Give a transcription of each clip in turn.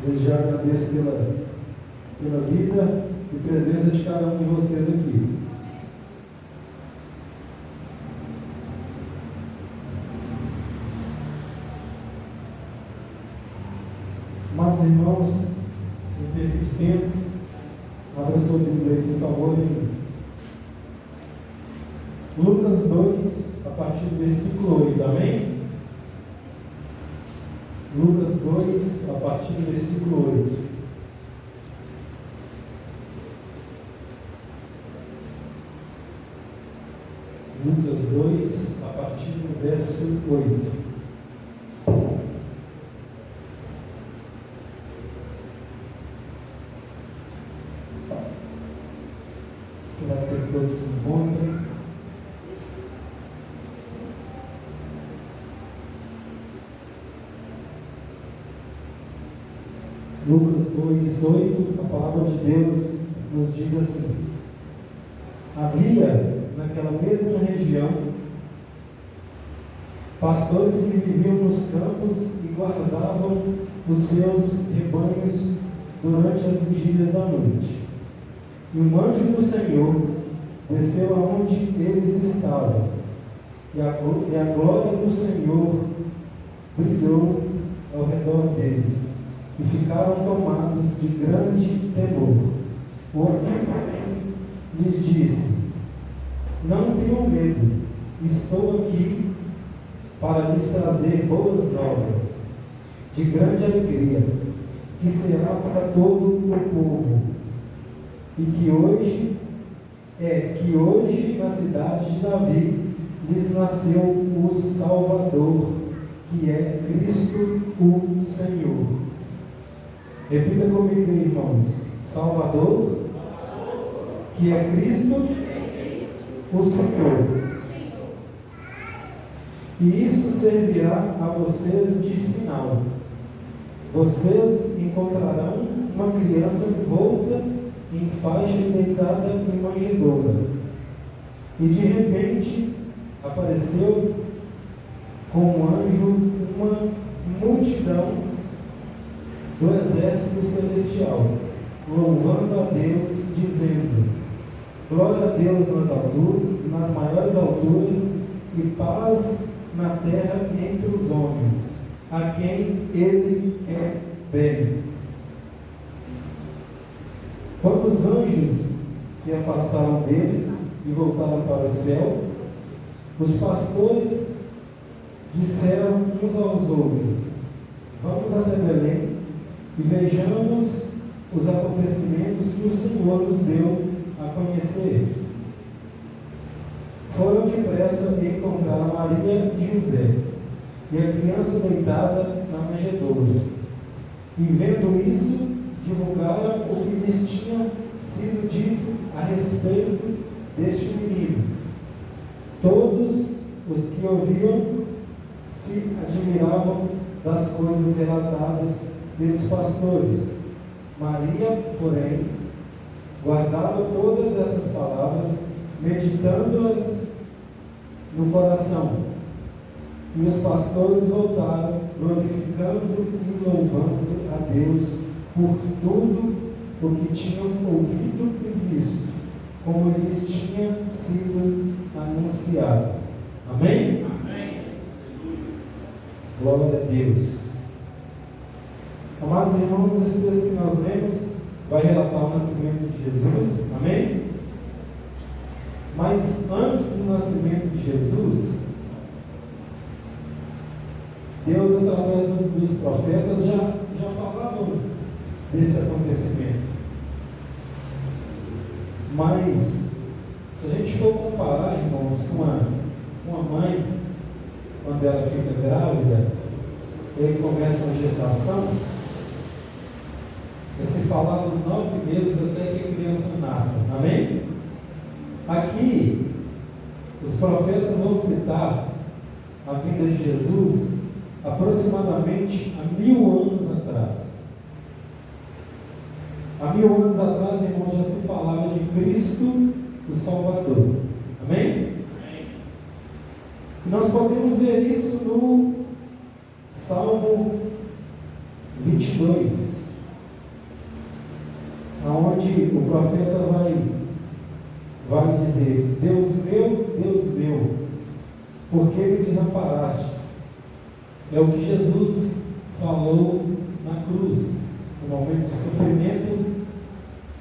Desde já agradeço pela vida e presença de cada um de vocês aqui. Amados irmãos, sem perda de tempo, abra sua Bíblia aí, por favor, em Lucas 2, a partir do versículo 8, amém? Lucas 2, a partir do versículo 8. Lucas 2, a partir do verso 8. Espero que todos se encontrem. Lucas 2, 8, a palavra de Deus nos diz assim: havia naquela mesma região pastores que viviam nos campos e guardavam os seus rebanhos durante as vigílias da noite. E um anjo do Senhor desceu aonde eles estavam, e a glória do Senhor brilhou ao redor deles, e ficaram tomados de grande temor. O anjo lhes disse: não tenham medo, estou aqui para lhes trazer boas novas, de grande alegria, que será para todo o povo, e que hoje na cidade de Davi lhes nasceu o Salvador, que é Cristo o Senhor. Repita comigo, irmãos: Salvador, que é Cristo o Senhor. E isso servirá a vocês de sinal. Vocês encontrarão uma criança envolta em faixa e deitada em manjedoura. E de repente apareceu com um anjo uma multidão do exército celestial, louvando a Deus, dizendo: glória a Deus nas maiores alturas, e paz na terra entre os homens, a quem Ele é bem. Quando os anjos se afastaram deles e voltaram para o céu, os pastores disseram uns aos outros: vamos até Belém e vejamos os acontecimentos que o Senhor nos deu a conhecer. Foram depressa e encontraram Maria e José, e a criança deitada na manjedoura. E vendo isso, divulgaram o que lhes tinha sido dito a respeito deste menino. Todos os que ouviam se admiravam das coisas relatadas pelos pastores. Maria, porém, guardava todas essas palavras, meditando-as no coração. E os pastores voltaram, glorificando e louvando a Deus por tudo o que tinham ouvido e visto, como lhes tinha sido anunciado. Amém? Amém. Glória a Deus. Amados irmãos, esse texto que nós lemos vai relatar o nascimento de Jesus. Amém? Mas antes do nascimento de Jesus, Deus, através dos profetas, já falava desse acontecimento. Mas, se a gente for comparar, irmãos, com uma mãe, quando ela fica grávida, e aí começa uma gestação, é se falar de 9 meses até que a criança nasça. Amém? Aqui, os profetas vão citar a vinda de Jesus aproximadamente há 1000 anos atrás. Há 1000 anos atrás, irmãos, já se falava de Cristo, o Salvador. Amém? Amém. E nós podemos ver isso no Salmo 22. onde o profeta vai dizer: Deus meu, por que me desamparastes? É o que Jesus falou na cruz, no momento de sofrimento,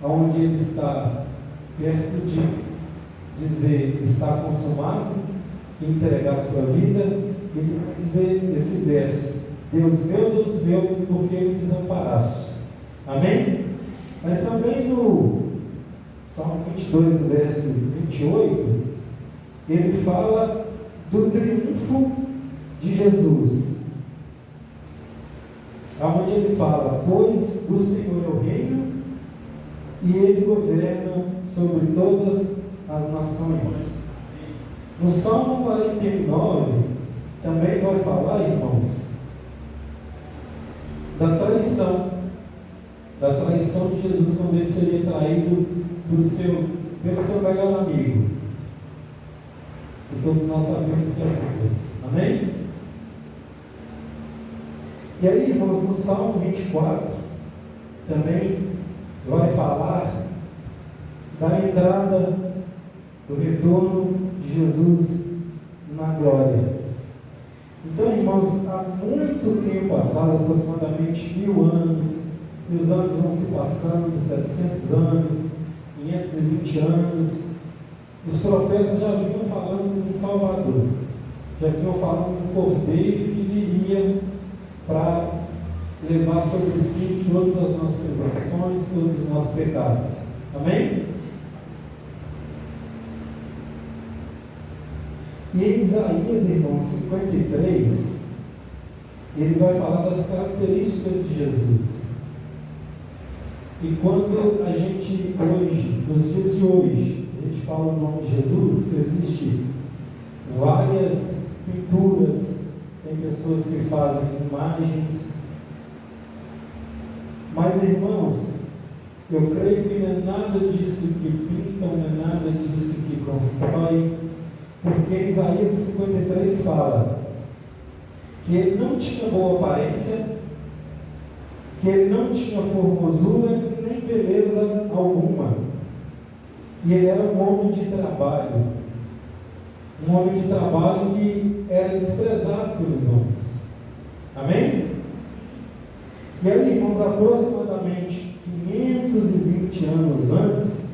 onde ele está perto de dizer: está consumado, e entregar a sua vida. Ele vai dizer esse verso: Deus meu, por que me desamparaste? Amém? Mas também no Salmo 22, no verso 28, ele fala do triunfo de Jesus, onde ele fala: pois do Senhor é o reino, e ele governa sobre todas as nações. No Salmo 49, também vai falar, irmãos, da traição de Jesus, quando ele seria traído pelo seu melhor amigo. E todos nós sabemos que é Judas. Amém? E aí, irmãos, no Salmo 24, também vai falar da entrada, do retorno de Jesus na glória. Então, irmãos, há muito tempo atrás, aproximadamente 1000 anos, e os anos vão se passando, 700 anos, 520 anos, os profetas já vinham falando do Salvador, já vinham falando do Cordeiro que viria para levar sobre si todas as nossas transgressões, todos os nossos pecados. Amém? E em Isaías, irmãos, 53, ele vai falar das características de Jesus. E quando a gente hoje, nos dias de hoje, a gente fala o nome de Jesus, existem várias pinturas, tem pessoas que fazem imagens, mas, irmãos, eu creio que não é nada disso que pintam, não é nada disso que constrói, porque Isaías 53 fala que ele não tinha boa aparência, que ele não tinha formosura e nem beleza alguma, e ele era um homem de trabalho que era desprezado pelos homens. Amém? E aí, irmãos, aproximadamente 520 anos antes,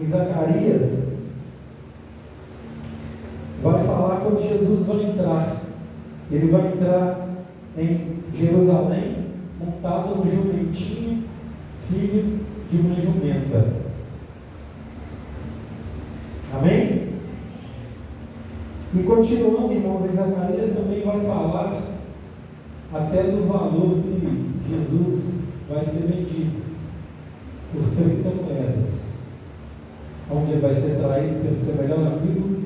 em Zacarias, vai falar quando Jesus vai entrar. Ele vai entrar em Jerusalém, montado no jumentinho, filho de uma jumenta. Amém? E continuando, irmãos, em Zacarias também vai falar até do valor que Jesus vai ser vendido por 30 moedas, onde ele vai ser traído pelo seu melhor amigo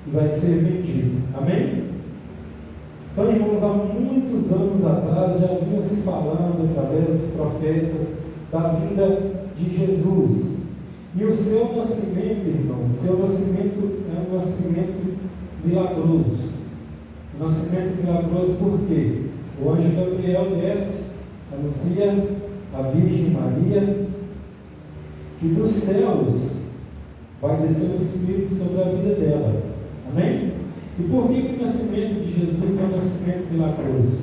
e vai ser vendido. Amém? Então, irmãos, há muitos anos atrás já vinha se falando através dos profetas da vinda de Jesus. E o seu nascimento, irmãos, seu nascimento é um nascimento milagroso. Um nascimento milagroso por quê? O anjo Gabriel desce, anuncia a Virgem Maria que dos céus vai descer o Espírito sobre a vida dela. Amém? E por que o nascimento de Jesus é um nascimento milagroso?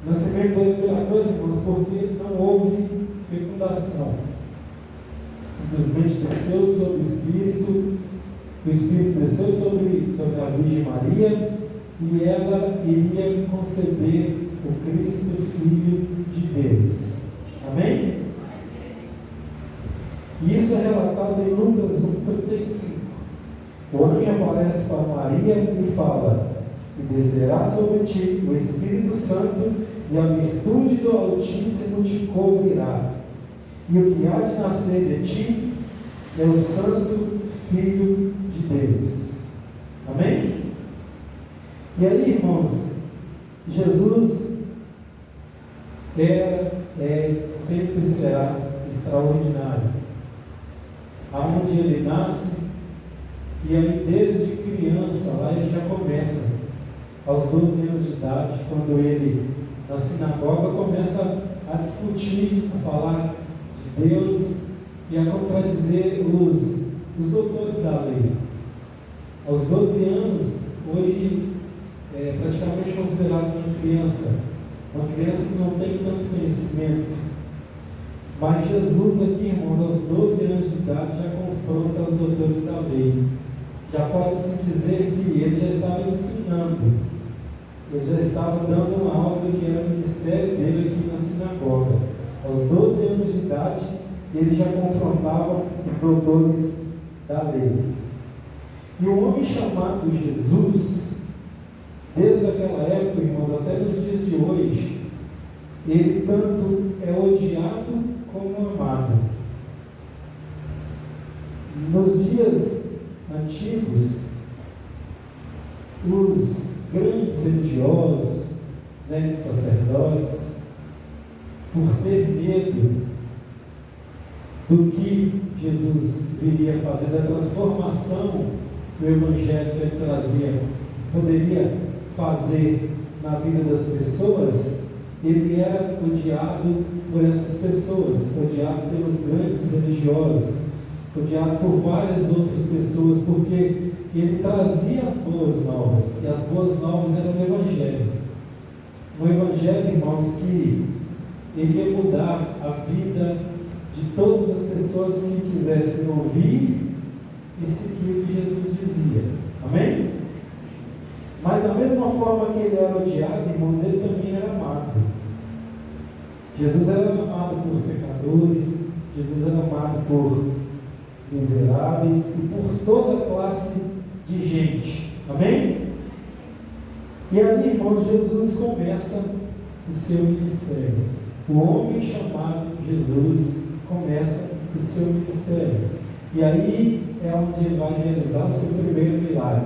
O nascimento dele é milagroso, irmãos, porque não houve fecundação. Simplesmente desceu sobre o Espírito desceu sobre a Virgem Maria, e ela iria conceber o Cristo, Filho de Deus. Amém? E isso é relatado em Lucas 1,35. O anjo aparece para Maria e fala: e descerá sobre ti o Espírito Santo, e a virtude do Altíssimo te cobrirá. E o que há de nascer de ti é o Santo Filho de Deus. Amém? E aí, irmãos, Jesus sempre será extraordinário. Aonde ele nasce, e aí desde criança, lá ele já começa, aos 12 anos de idade, quando ele, na sinagoga, começa a discutir, a falar de Deus, e a contradizer os doutores da lei. Aos 12 anos, hoje é praticamente considerado uma criança que não tem tanto conhecimento. Mas Jesus aqui, irmãos, aos 12 anos de idade, já confronta os doutores da lei. Já pode-se dizer que ele já estava ensinando, ele já estava dando uma aula do que era o ministério dele aqui na sinagoga. Aos 12 anos de idade, ele já confrontava os doutores da lei. E o homem chamado Jesus, desde aquela época, irmãos, até nos dias de hoje, ele tanto é odiado como amado. Nos dias antigos, os grandes religiosos, os sacerdotes, por ter medo do que Jesus viria fazer, da transformação que o Evangelho que ele trazia poderia fazer na vida das pessoas, ele era odiado por essas pessoas, odiado pelos grandes religiosos, odiado por várias outras pessoas, porque ele trazia as boas novas, e as boas novas eram o Evangelho. Um Evangelho, irmãos, que ele ia mudar a vida de todas as pessoas que quisessem ouvir e seguir o que Jesus dizia. Amém? Mas da mesma forma que ele era odiado, irmãos, ele também era amado. Jesus era amado por pecadores, Jesus era amado por miseráveis e por toda classe de gente. Amém? E aí, irmãos, Jesus começa o seu ministério. O homem chamado Jesus começa o seu ministério. E aí é onde ele vai realizar o seu primeiro milagre,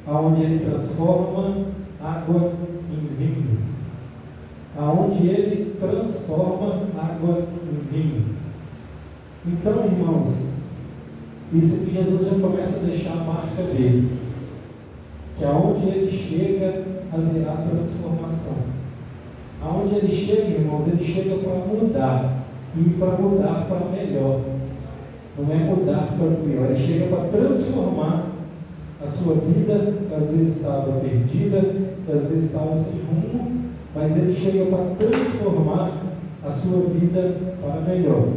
aonde ele transforma água em vinho, aonde ele transforma água em vinho. Então, irmãos, isso que Jesus já começa a deixar a marca dele, que aonde ele chega haverá transformação. Aonde ele chega, irmãos, ele chega para mudar, e para mudar para melhor. Não é mudar para pior, ele chega para transformar a sua vida, que às vezes estava perdida, que às vezes estava sem rumo, mas ele chega para transformar a sua vida para melhor.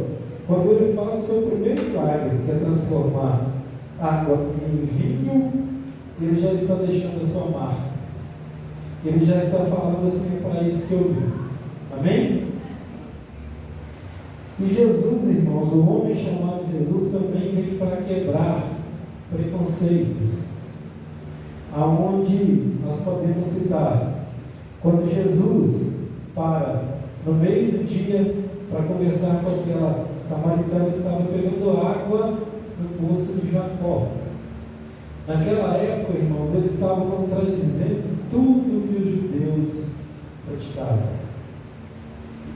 Quando ele faz o seu primeiro milagre, que é transformar água em vinho, ele já está deixando a sua marca. Ele já está falando assim, para isso que eu vim. Amém? E Jesus, irmãos, o homem chamado Jesus também veio para quebrar preconceitos. Aonde nós podemos citar, quando Jesus para no meio do dia para conversar com aquela samaritana que estava pegando água no poço de Jacó. Naquela época, irmãos, eles estavam contradizendo tudo que os judeus praticavam.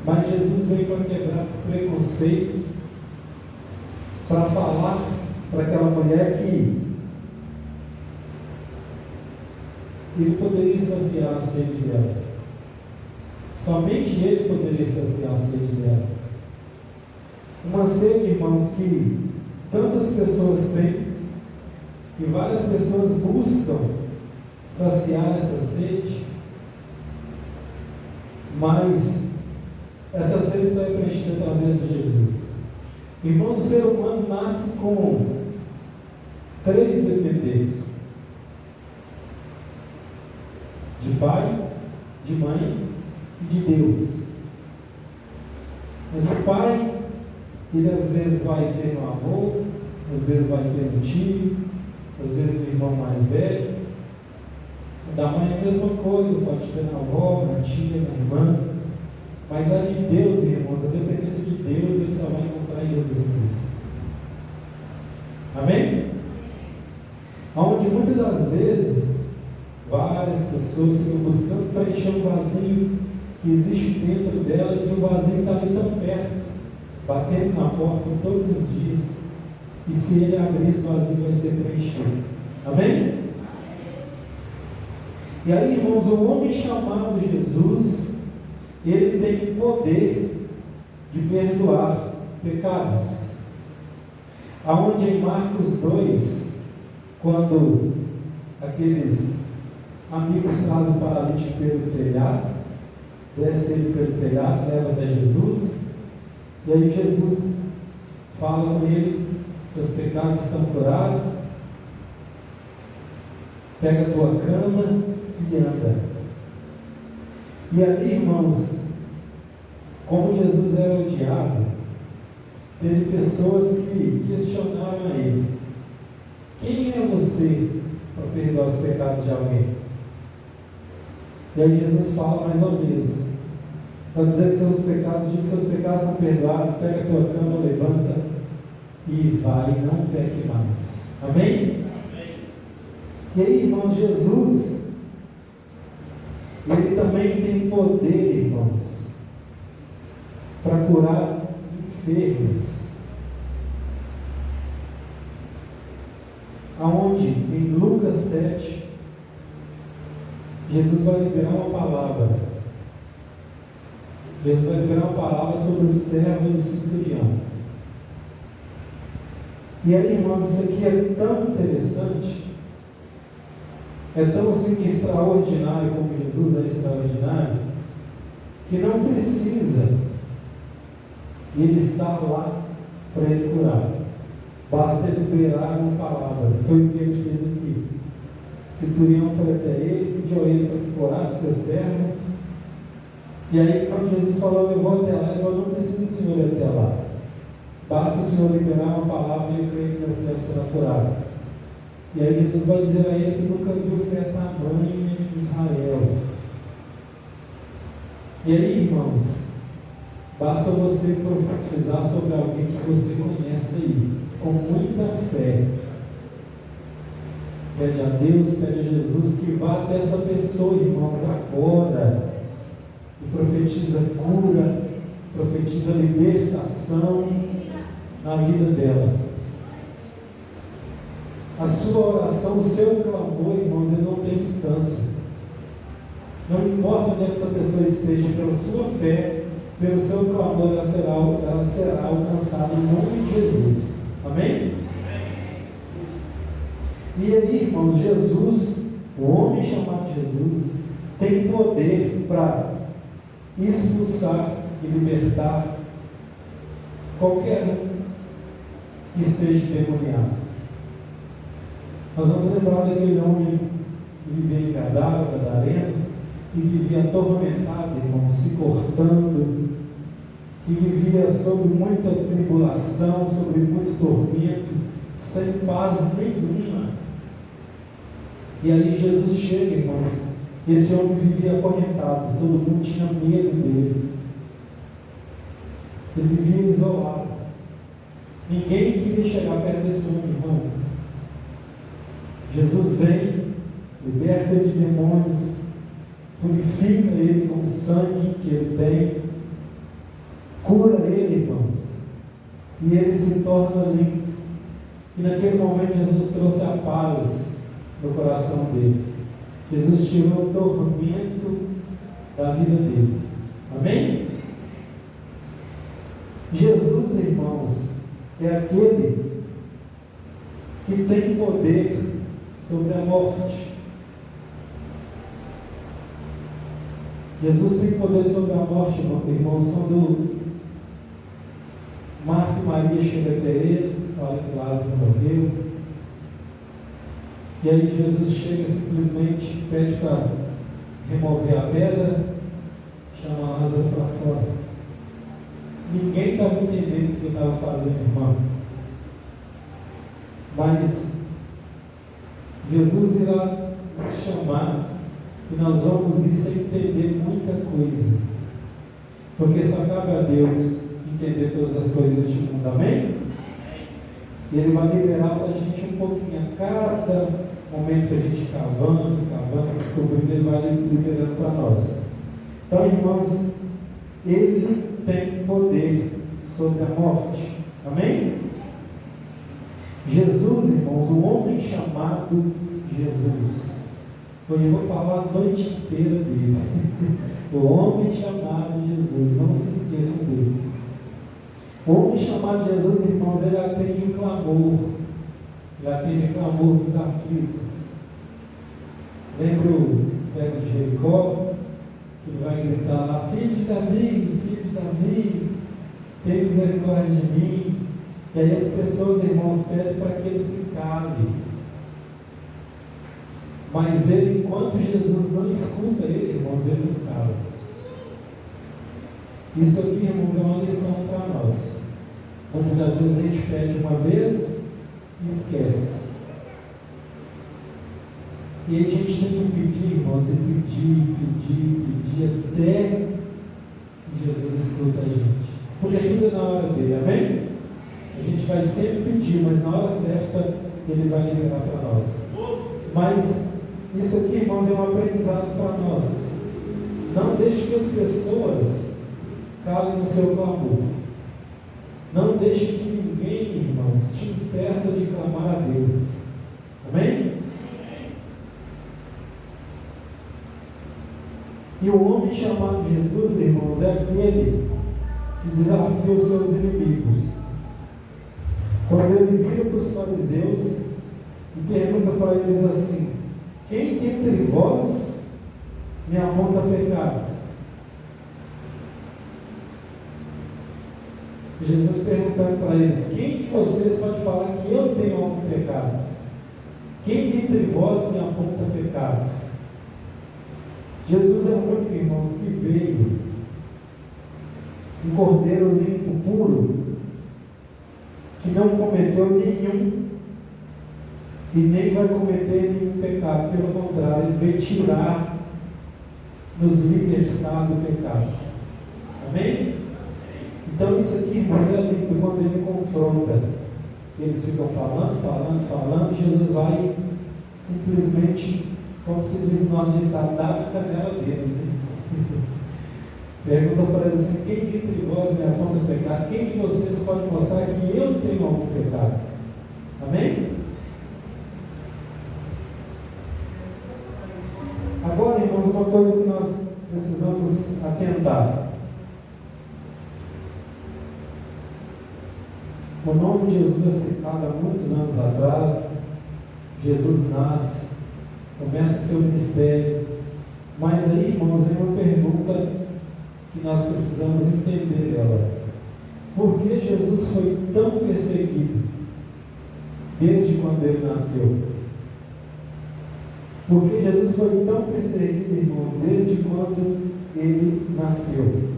Mas Jesus veio para quebrar preconceitos, para falar para aquela mulher que ele poderia saciar a sede dela. Somente ele poderia saciar a sede dela. Uma sede, irmãos, que tantas pessoas têm, e várias pessoas buscam saciar essa sede, mas essa sede só é preenchida através de Jesus. Irmãos, o ser humano nasce com 3 dependências: de pai, de mãe e de Deus. O pai, ele às vezes vai ter no avô, às vezes vai ter no tio, às vezes no irmão mais velho. Da mãe é a mesma coisa, pode ter na avó, na tia, na irmã. Mas a de Deus, irmãos, a dependência de Deus, ele só vai encontrar em Jesus Cristo. Amém? Onde muitas das vezes várias pessoas ficam buscando preencher um vazio que existe dentro delas, e o vazio está ali tão perto, batendo na porta todos os dias, e se ele abrir, esse vazio vai ser preenchido. Amém? E aí, irmãos, o homem chamado Jesus, ele tem poder de perdoar pecados. Aonde em Marcos 2, quando aqueles amigos trazem o paralítico pelo telhado, desce ele pelo telhado, leva até Jesus, e aí Jesus fala com ele: seus pecados estão curados, pega a tua cama e anda. E ali, irmãos, como Jesus era odiado, teve pessoas que questionaram a ele: quem é você para perdoar os pecados de alguém? E aí Jesus fala mais uma vez, para dizer que seus pecados, diz que seus pecados são perdoados, pega a tua cama, levanta e vai, não peque mais. Amém? Amém. E aí, irmãos, Jesus, ele também tem poder, irmãos, para curar enfermos. Aonde, em Lucas 7, Jesus vai liberar uma palavra. Jesus vai liberar uma palavra sobre o servo do centurião. E aí, irmãos, isso aqui é tão interessante, é tão assim extraordinário, como Jesus é extraordinário, que não precisa ele estar lá para ele curar. Basta ele liberar uma palavra. Foi o que ele fez aqui. O centurião foi até ele, pediu a ele para que curasse o seu servo. E aí, quando Jesus falou: eu vou até lá, ele falou: não precisa o Senhor ir até lá. Basta o Senhor liberar uma palavra e eu creio que meu servo será curado. E aí Jesus vai dizer a ele que nunca viu fé tamanha em Israel. E aí, irmãos, basta você profetizar sobre alguém que você conhece aí, com muita fé. Pede a Deus, pede a Jesus que vá até essa pessoa, irmãos, agora. E profetiza cura, profetiza libertação na vida dela. A sua oração, o seu clamor, irmãos, ele não tem distância. Não importa onde essa pessoa esteja, pela sua fé, pelo seu clamor, ela será alcançada em nome de Jesus. Amém? E aí, irmãos, Jesus, o homem chamado Jesus, tem poder para expulsar e libertar qualquer um que esteja endemoniado. Nós vamos lembrar daquele homem que vivia em Gadareno, que vivia atormentado, irmãos, se cortando, que vivia sob muita tribulação, sob muito tormento, sem paz nenhuma. E aí Jesus chega, irmãos. Esse homem vivia acorrentado, todo mundo tinha medo dele. Ele vivia isolado. Ninguém queria chegar perto desse homem, irmãos. Jesus vem, liberta ele de demônios, purifica ele com o sangue que ele tem, cura ele, irmãos, e ele se torna limpo. E naquele momento Jesus trouxe a paz no coração dele. Jesus tirou o tormento da vida dele. Amém? Jesus, irmãos, é aquele que tem poder sobre a morte. Jesus tem poder sobre a morte, irmãos, quando Marta e Maria chegam até ele, fala que Lázaro morreu. E aí Jesus chega, simplesmente pede para remover a pedra, chama Lázaro para fora. Ninguém estava entendendo o que ele estava fazendo, irmãos. Mas Jesus irá nos chamar e nós vamos ir sem entender muita coisa. Porque só cabe a Deus entender todas as coisas deste mundo, amém? E Ele vai liberar para a gente um pouquinho a cada momento que a gente cavando, descobrindo, Ele vai liberando para nós. Então, irmãos, Ele tem poder sobre a morte. Amém? Jesus, irmãos, o homem chamado Jesus. Hoje eu vou falar a noite inteira dele. O homem chamado Jesus, não se esqueçam dele. O homem chamado Jesus, irmãos, ele atende o clamor. Ele atende o clamor dos aflitos. Lembra o cego de Jericó? Que ele vai gritar lá: filho de Davi, tem misericórdia de mim. E aí as pessoas, irmãos, pedem para que ele se cale. Mas ele, enquanto Jesus não escuta ele, irmãos, ele não cala. Isso aqui, irmãos, é uma lição para nós. Muitas vezes a gente pede uma vez e esquece. E a gente tem que pedir, irmãos, e pedir até que Jesus escuta a gente. Porque tudo é na hora dele, amém? A gente vai sempre pedir, mas na hora certa ele vai liberar para nós. Mas isso aqui, irmãos, é um aprendizado para nós. Não deixe que as pessoas calem no seu clamor. Não deixe que ninguém, irmãos, te impeça de clamar a Deus. Amém? E o homem chamado Jesus, irmãos, é aquele que desafia os seus inimigos. Quando ele vira para os fariseus e pergunta para eles assim: quem dentre vós me aponta pecado? Jesus perguntando para eles: quem de vocês pode falar que eu tenho algum pecado? Quem dentre vós me aponta pecado? Jesus é o único, irmãos, que veio, um cordeiro limpo, puro, que não cometeu nenhum e nem vai cometer nenhum pecado. Pelo contrário, ele veio tirar, nos libertar do pecado. Amém? Então isso aqui, irmãos, é lindo quando ele confronta. Eles ficam falando, Jesus vai simplesmente, como se diz no nosso ditado, dar na canela deles, né? Pergunta para eles assim: quem dentre vós me aponta pecado? Quem de vocês pode mostrar que eu tenho algum pecado? Amém? Agora, irmãos, uma coisa que nós precisamos atentar. O nome de Jesus é citado há muitos anos atrás. Jesus nasce, começa o seu ministério. Mas aí, irmãos, vem uma pergunta que nós precisamos entender ela. Por que Jesus foi tão perseguido desde quando ele nasceu? Por que Jesus foi tão perseguido, irmãos, desde quando ele nasceu?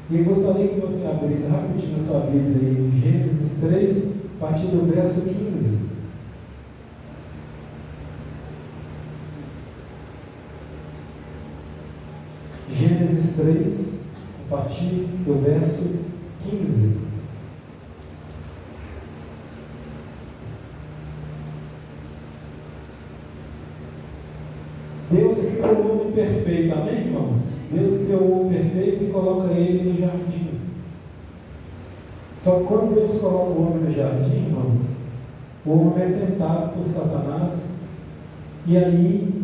E eu gostaria que você abrisse rapidinho a sua Bíblia aí, em Gênesis 3, a partir do verso 15. Gênesis 3, a partir do verso 15. Deus criou o homem perfeito, amém, irmãos? Deus criou o homem perfeito e coloca ele no jardim. Só que quando Deus coloca o homem no jardim, irmãos, o homem é tentado por Satanás, e aí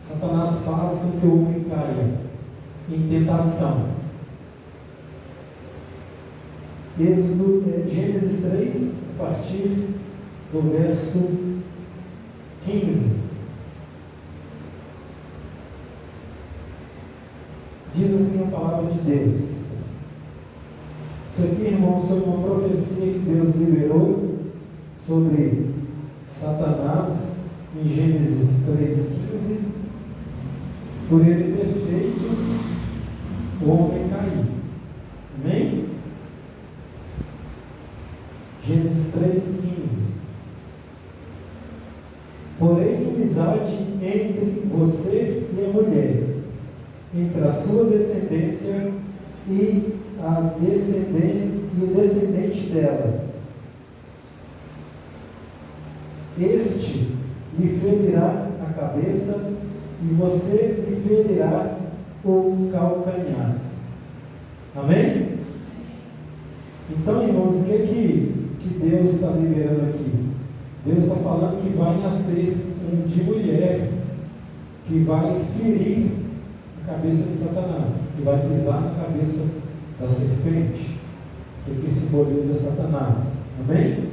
Satanás faz com que o homem caia em tentação. Gênesis 3, a partir do verso 15. Diz assim a palavra de Deus. Isso aqui, irmãos, foi uma profecia que Deus liberou sobre Satanás em Gênesis 3,15, por ele ter feito o homem cair. Amém? Gênesis 3,15. Porém, inimizade entre você e a mulher, entre a sua descendência e o descendente dela. Este lhe ferirá a cabeça e você lhe ferirá o calcanhar. Amém? Então, irmãos, o que Deus está liberando aqui? Deus está falando que vai nascer um de mulher que vai ferir a cabeça de Satanás, que vai pisar na cabeça da serpente, que simboliza Satanás. Amém?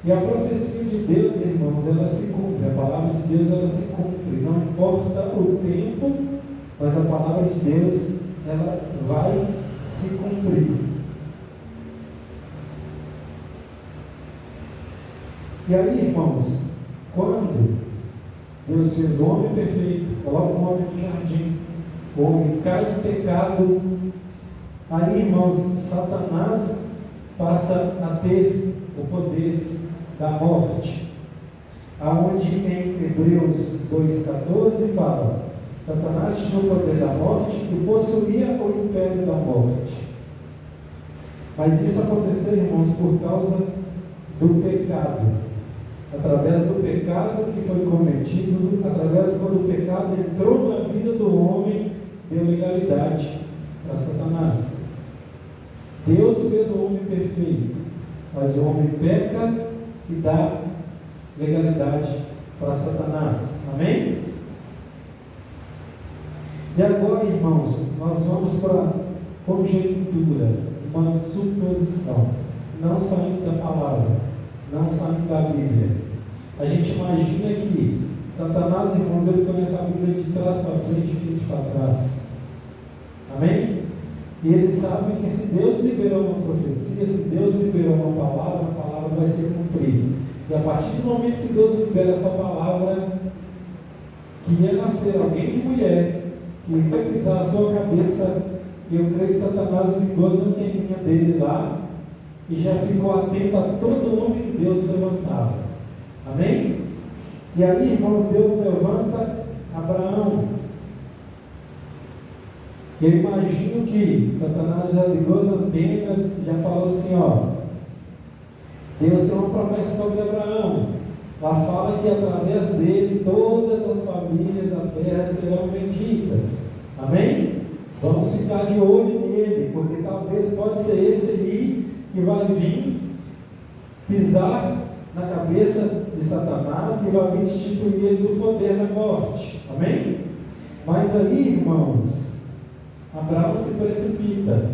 E a profecia de Deus, irmãos, ela se cumpre. A palavra de Deus, ela se cumpre. Não importa o tempo, mas a palavra de Deus, ela vai se cumprir. E aí, irmãos, quando Deus fez o homem perfeito, coloca o homem no jardim, o homem cai em pecado, aí, irmãos, Satanás passa a ter o poder da morte, aonde em Hebreus 2,14 fala: Satanás tinha o poder da morte e possuía o império da morte. Mas isso aconteceu, irmãos, por causa do pecado. Através do pecado que foi cometido, através quando o pecado entrou na vida do homem, deu legalidade para Satanás. Deus fez o homem perfeito, mas o homem peca e dá legalidade para Satanás. Amém? E agora, irmãos, nós vamos para a conjectura, uma suposição, não saindo da palavra, não saindo da Bíblia. A gente imagina que Satanás, irmãos, ele conhece a Bíblia de trás para frente e frente para trás. Amém? E ele sabe que se Deus liberou uma profecia, se Deus liberou uma palavra, a palavra vai ser cumprida. E a partir do momento que Deus libera essa palavra, que ia nascer alguém de mulher, que ia pisar a sua cabeça, e eu creio que Satanás ligou as anteninhas dele lá, e já ficou atento a todo nome que Deus levantava. Amém? E aí, irmãos, Deus levanta Abraão. Eu imagino que Satanás já ligou as antenas, já falou assim, ó, Deus tem uma promessa sobre Abraão. Lá fala que através dele todas as famílias da terra serão benditas. Amém? Vamos ficar de olho nele, porque talvez pode ser esse aí que vai vir pisar na cabeça de Satanás e vai vir destituir ele do poder da morte. Amém? Mas aí, irmãos, Abraão se precipita.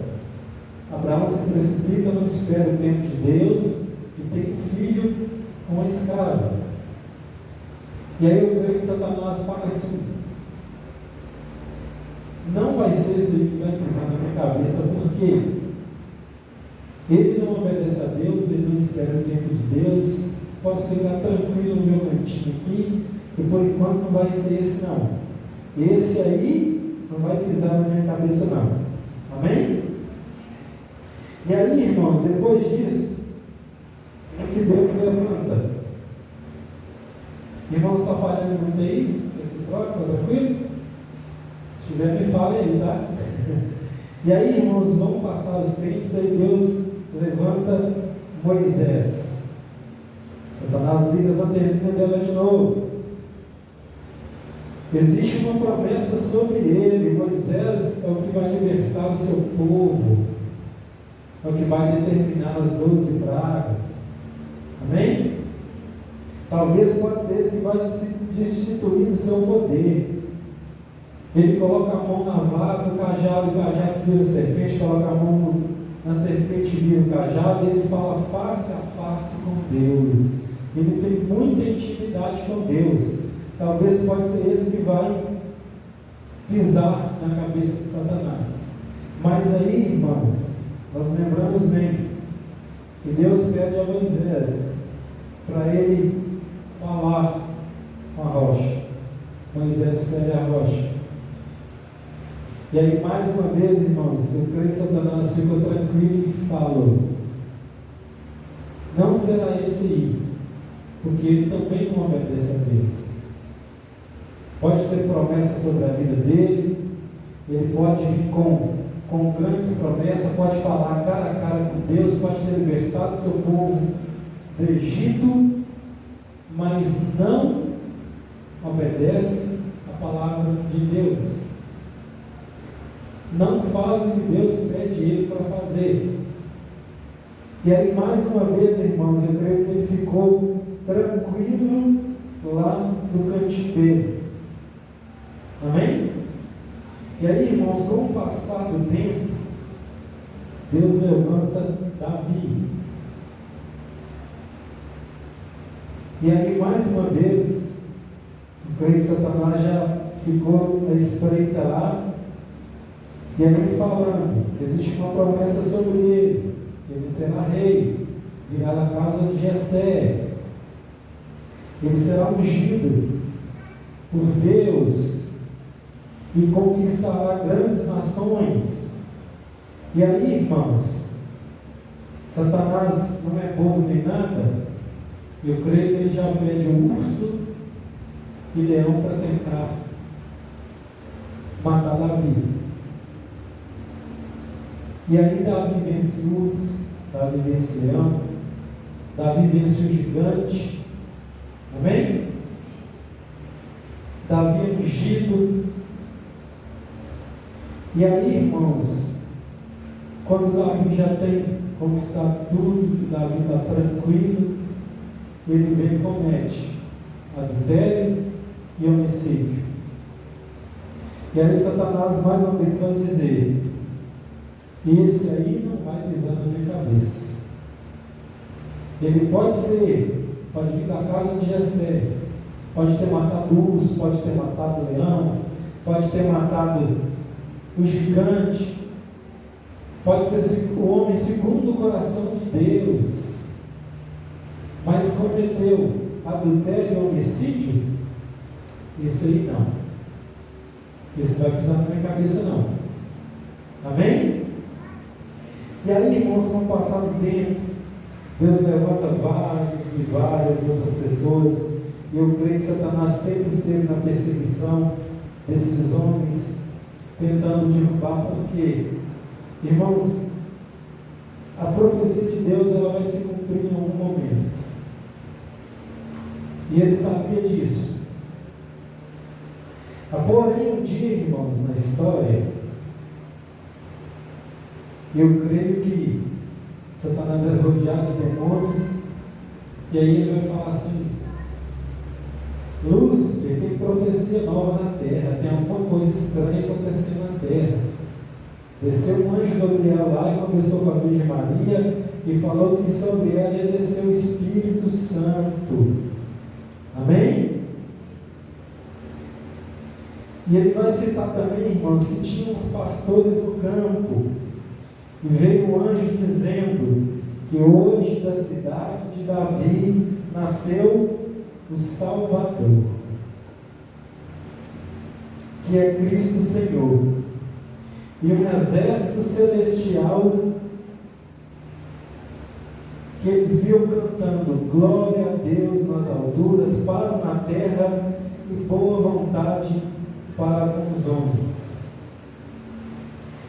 Abraão se precipita, não espera o tempo de Deus e tem um filho com uma escrava. E aí eu creio que Satanás fala assim: não vai ser esse aí que vai pisar na minha cabeça, porque ele não obedece a Deus, ele não espera o tempo de Deus. Posso ficar tranquilo no meu cantinho aqui, e por enquanto não vai ser esse não. Esse aí não vai pisar na minha cabeça não. Amém? E aí, irmãos, depois disso, é que Deus levanta. Irmãos, está falhando muito aí? Troca, tá tranquilo? Se tiver, me fale aí, tá? E aí, irmãos, vamos passar os tempos, aí Deus levanta Moisés. Satanás liga as anteninhas dela de novo. Existe uma promessa sobre ele. Moisés é o que vai libertar o seu povo, é o que vai determinar as 12 pragas. Amém? Talvez pode ser esse que vai destituir o seu poder. Ele coloca a mão na vaca, o cajado vira serpente, coloca a mão na serpente, vira o cajado, e ele fala face a face com Deus. Ele tem muita intimidade com Deus. Talvez pode ser esse que vai pisar na cabeça de Satanás. Mas aí, irmãos, nós lembramos bem que Deus pede a Moisés para ele falar com a rocha. Moisés pede a rocha. E aí, mais uma vez, irmãos, eu creio que Satanás ficou tranquilo e falou: não será esse aí, porque ele também não obedece a Deus. Pode ter promessas sobre a vida dele, ele pode vir com grandes promessas, pode falar cara a cara com Deus, pode ter libertado o seu povo do Egito, mas não obedece a palavra de Deus. Não faz o que Deus pede ele para fazer. E aí, mais uma vez, irmãos, eu creio que ele ficou tranquilo lá no cantinho dele. Amém? E aí, irmãos, com o passar do tempo, Deus levanta Davi. E aí, mais uma vez, o creio que Satanás já ficou a espreitar, e aí falando que existe uma promessa sobre ele será rei, virá da casa de Jessé, ele será ungido por Deus e conquistará grandes nações. E aí, irmãos, Satanás não é bobo nem nada. Eu creio que ele já pede um urso e leão para tentar matar Davi. E aí Davi vence o urso, Davi vence o leão, Davi vence o gigante. Amém? Davi é ungido. E aí, irmãos, quando Davi já tem conquistado tudo, Davi está tranquilo, ele vem e comete adultério e homicídio. E aí Satanás mais uma vez vai dizer: esse aí não vai pisar na minha cabeça. Ele pode vir da casa de Jessé, pode ter matado o urso, pode ter matado o leão, pode ter matado o gigante, pode ser o homem segundo o coração de Deus, mas cometeu adultério e homicídio, esse aí não. Esse vai pisar na minha cabeça não. Amém? E aí, irmãos, com o passar do tempo, Deus levanta várias e várias outras pessoas, e eu creio que Satanás sempre esteve na perseguição desses homens, tentando derrubar, porque, irmãos, a profecia de Deus ela vai se cumprir em algum momento. E ele sabia disso. Porém, um dia, irmãos, na história, eu creio que Satanás era rodeado de demônios, e aí ele vai falar assim: Lúcifer, tem profecia nova na terra, tem alguma coisa estranha acontecendo na terra. Desceu um anjo Gabriel lá e conversou com a Virgem Maria e falou que sobre ela ia descer o Espírito Santo. Amém? E ele vai citar também, irmãos, que tinha uns pastores no campo, e veio o anjo dizendo que hoje da cidade de Davi nasceu o Salvador, que é Cristo Senhor, e um exército celestial que eles viam cantando: glória a Deus nas alturas, paz na terra e boa vontade para com os homens.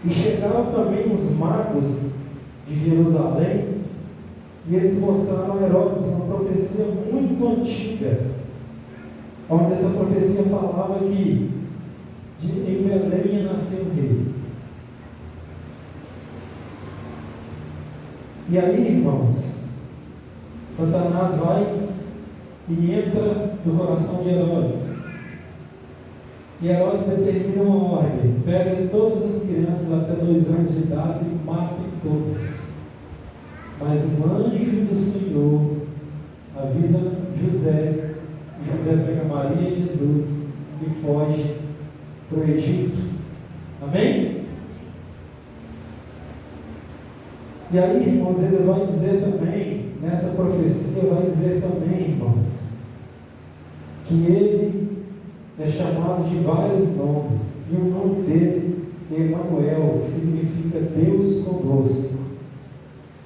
E chegaram também os magos de Jerusalém, e eles mostraram a Herodes uma profecia muito antiga, onde essa profecia falava que em Belém ia nascer o rei. E aí, irmãos, Satanás vai e entra no coração de Herodes. E Herodes determina uma ordem: peguem todas as crianças até 2 anos de idade e matem todos. Mas um anjo do Senhor avisa José. José pega Maria e Jesus e foge para o Egito. Amém? E aí, irmãos, ele vai dizer também, nessa profecia, vai dizer também, irmãos, que ele é chamado de vários nomes, e o nome dele é Emanuel, que significa Deus conosco.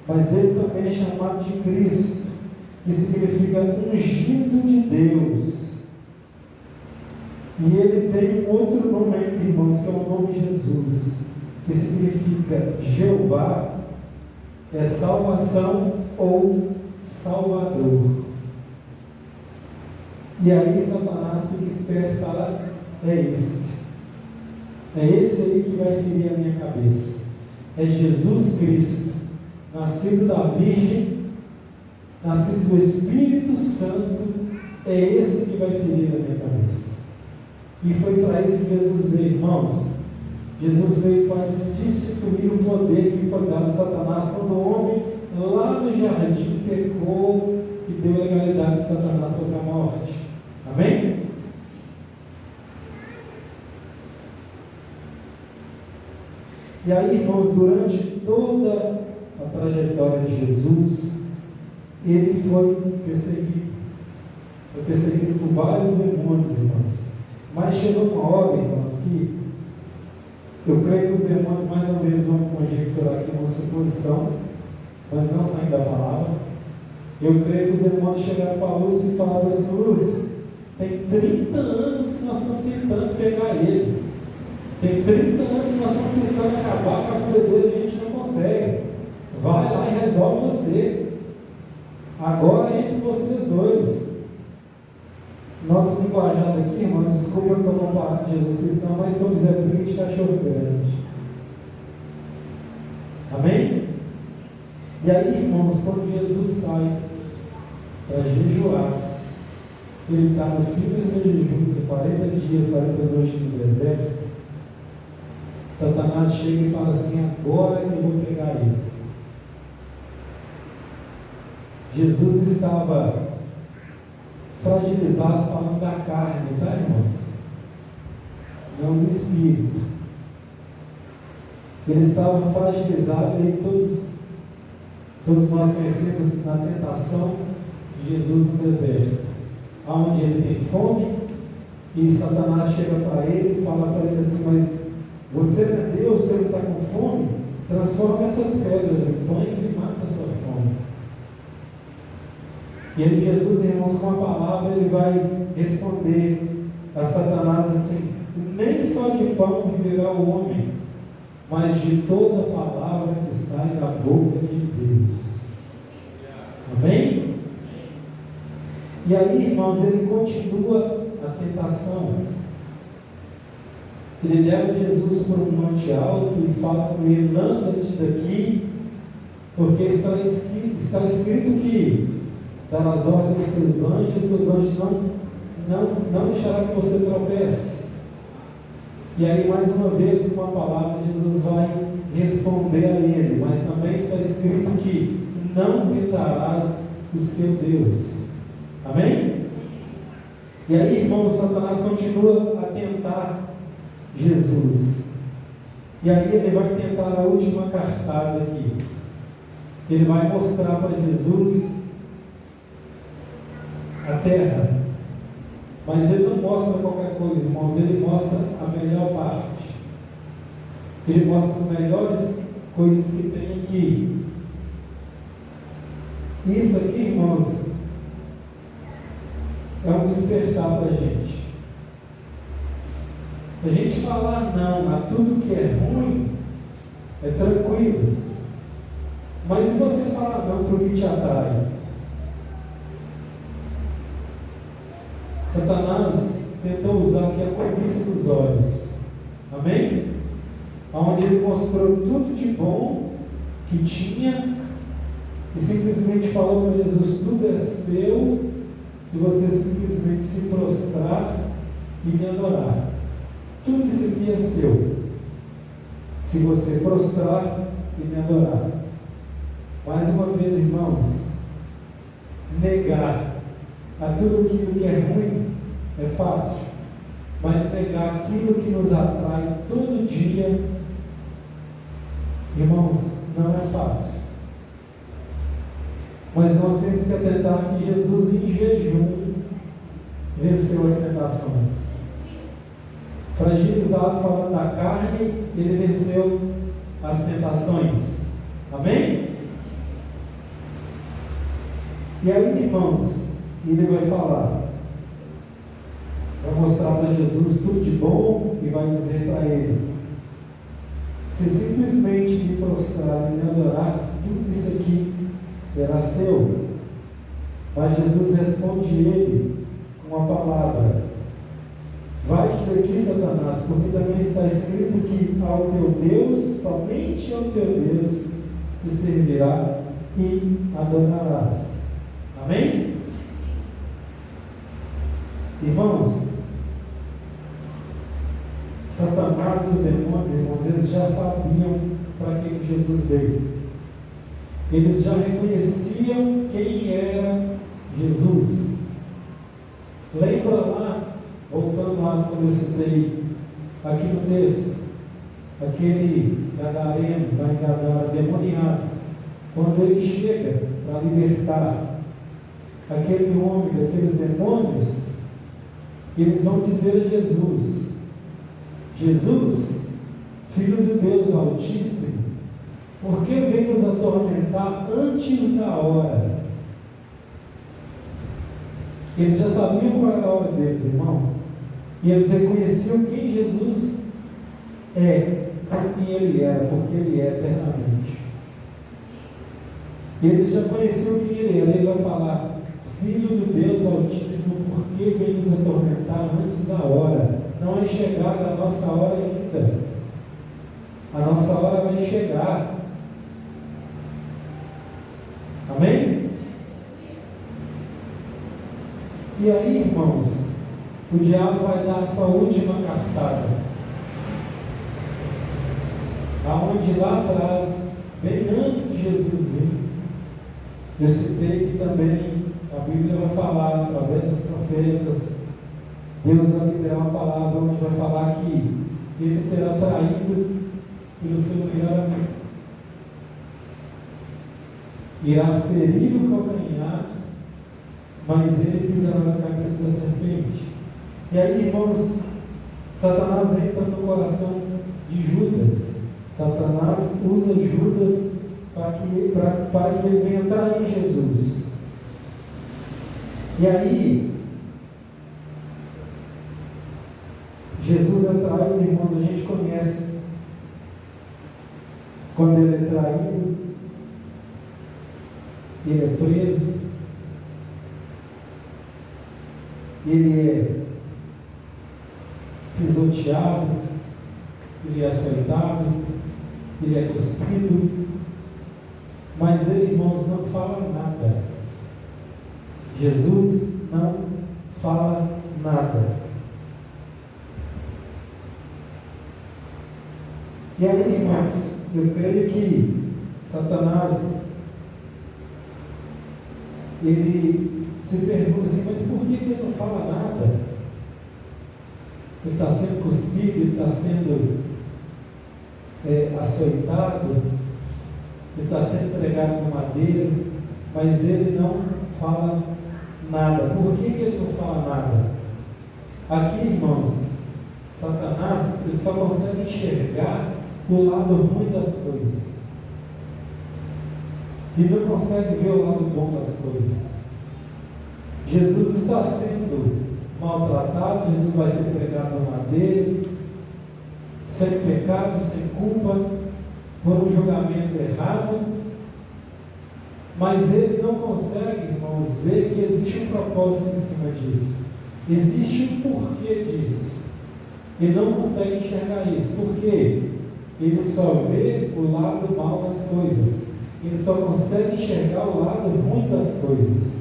Mas ele também é chamado de Cristo, que significa ungido de Deus. E ele tem um outro nome ainda, irmãos, que é o nome de Jesus, que significa Jeová, é salvação ou Salvador. E aí Satanás fica esperto e fala: é esse aí que vai ferir a minha cabeça. É Jesus Cristo, nascido da Virgem, nascido do Espírito Santo, é esse que vai ferir a minha cabeça. E foi para isso que Jesus veio, irmãos. Jesus veio para destituir o poder que foi dado a Satanás quando o homem lá no jardim, pecou e deu legalidade de Satanás sobre a morte. Amém? E aí, irmãos, durante toda a trajetória de Jesus, ele foi perseguido. Foi perseguido por vários demônios, irmãos. Mas chegou uma hora, irmãos, que eu creio que os demônios mais ou menos vão conjecturar aqui uma suposição, mas não saindo da palavra. Eu creio que os demônios chegaram para Lúcio e falaram assim: Lúcio, tem 30 anos que nós estamos tentando pegar ele. Tem 30 anos que nós estamos tentando acabar com a vida dele e a gente não consegue. Vai lá e resolve você. Agora é entre vocês dois. Nosso linguajado aqui, irmãos, desculpa que eu estou comparando Jesus Cristo, mas estamos dizendo briga de cachorro grande. Amém? E aí, irmãos, quando Jesus sai para jejuar, ele está no fim do seu jejum, 40 dias, 40 noites no deserto. Satanás chega e fala assim: agora que eu vou pegar ele. Jesus estava fragilizado, falando da carne, tá, irmãos? Não do espírito. Ele estava fragilizado, e todos nós conhecemos na tentação de Jesus no deserto, onde ele tem fome, e Satanás chega para ele e fala para ele assim: mas você não é Deus, você não está com fome? Transforma essas pedras em pães e mata a sua fome. E aí Jesus, irmãos, com a palavra, ele vai responder a Satanás assim: nem só de pão viverá o homem, mas de toda palavra que sai da boca de Deus. Amém? E aí, irmãos, ele continua a tentação. Ele leva Jesus para um monte alto e fala com ele: lança-te daqui, porque está escrito que darás ordem aos seus anjos, e seus anjos não deixarão que você tropece. E aí, mais uma vez, com a palavra, Jesus vai responder a ele: mas também está escrito que não tentarás o seu Deus. Amém? E aí, irmão, Satanás continua a tentar Jesus. E aí ele vai tentar a última cartada aqui. Ele vai mostrar para Jesus a terra. Mas ele não mostra qualquer coisa, irmãos. Ele mostra a melhor parte. Ele mostra as melhores coisas que tem aqui. Isso aqui, irmãos, é um despertar para a gente. A gente falar não a tudo que é ruim é tranquilo. Mas se você falar não para o que te atrai? Satanás tentou usar aqui a cobiça dos olhos. Amém? Onde ele mostrou tudo de bom que tinha e simplesmente falou para Jesus: tudo é seu se você simplesmente se prostrar e me adorar. Tudo isso aqui é seu se você prostrar e me adorar. Mais uma vez, irmãos, negar a tudo aquilo que é ruim é fácil, mas negar aquilo que nos atrai todo dia, irmãos, não é fácil. Mas nós temos que atentar que Jesus, em jejum, venceu as tentações. Fragilizado, falando da carne, ele venceu as tentações. Amém? E aí, irmãos, ele vai falar, vai mostrar para Jesus tudo de bom e vai dizer para ele: se simplesmente me prostrar e me adorar, tudo isso aqui será seu. Mas Jesus responde ele com a palavra: vai-te daqui, Satanás, porque também está escrito que ao teu Deus, somente ao teu Deus, se servirá e adorarás. Amém? Irmãos, Satanás e os demônios, irmãos, eles já sabiam para que Jesus veio. Eles já reconheciam quem era Jesus. Lembra lá, voltando lá quando eu citei aqui no texto, aquele gadareno, lá em Gadara, demoniado, quando ele chega para libertar aquele homem daqueles demônios, eles vão dizer a Jesus: Jesus, Filho de Deus Altíssimo, por que vem nos atormentar antes da hora? Eles já sabiam qual era a hora deles, irmãos, e eles reconheciam quem Jesus é, por quem Ele era, porque Ele é eternamente. Eles já conheciam quem Ele era. Ele vai falar: Filho do Deus Altíssimo, por que vem nos atormentar antes da hora? Não é chegada a nossa hora ainda. A nossa hora vai chegar. Amém? E aí, irmãos, o diabo vai dar a sua última cartada. Aonde lá atrás, bem antes de Jesus vir, eu citei que também a Bíblia vai falar, através dos profetas, Deus vai liberar uma palavra onde vai falar que ele será traído pelo seu melhor amigo. Irá ferir o calcanhar, mas ele pisará na cabeça da serpente. E aí, irmãos, Satanás entra no coração de Judas. Satanás usa Judas para que ele venha trair Jesus. E aí, Jesus é traído, irmãos, a gente conhece. Quando ele é traído, ele é preso, ele é pisoteado, ele é açoitado, ele é cuspido, mas ele, irmãos, não fala nada. Jesus não fala nada. E aí, irmãos, eu creio que Satanás, ele se pergunta assim: mas por que ele não fala nada? Ele está sendo cuspido, ele está sendo açoitado, ele está sendo entregado no madeiro, mas ele não fala nada. Por que ele não fala nada? Aqui, irmãos, Satanás, ele só consegue enxergar o lado ruim das coisas. E não consegue ver o lado bom das coisas. Jesus está sendo maltratado, Jesus vai ser entregado no madeiro, sem pecado, sem culpa, por um julgamento errado, mas ele não consegue, irmãos, ver que existe um propósito em cima disso. Existe um porquê disso. Ele não consegue enxergar isso. Por quê? Ele só vê o lado mal das coisas. Ele só consegue enxergar o lado ruim das coisas.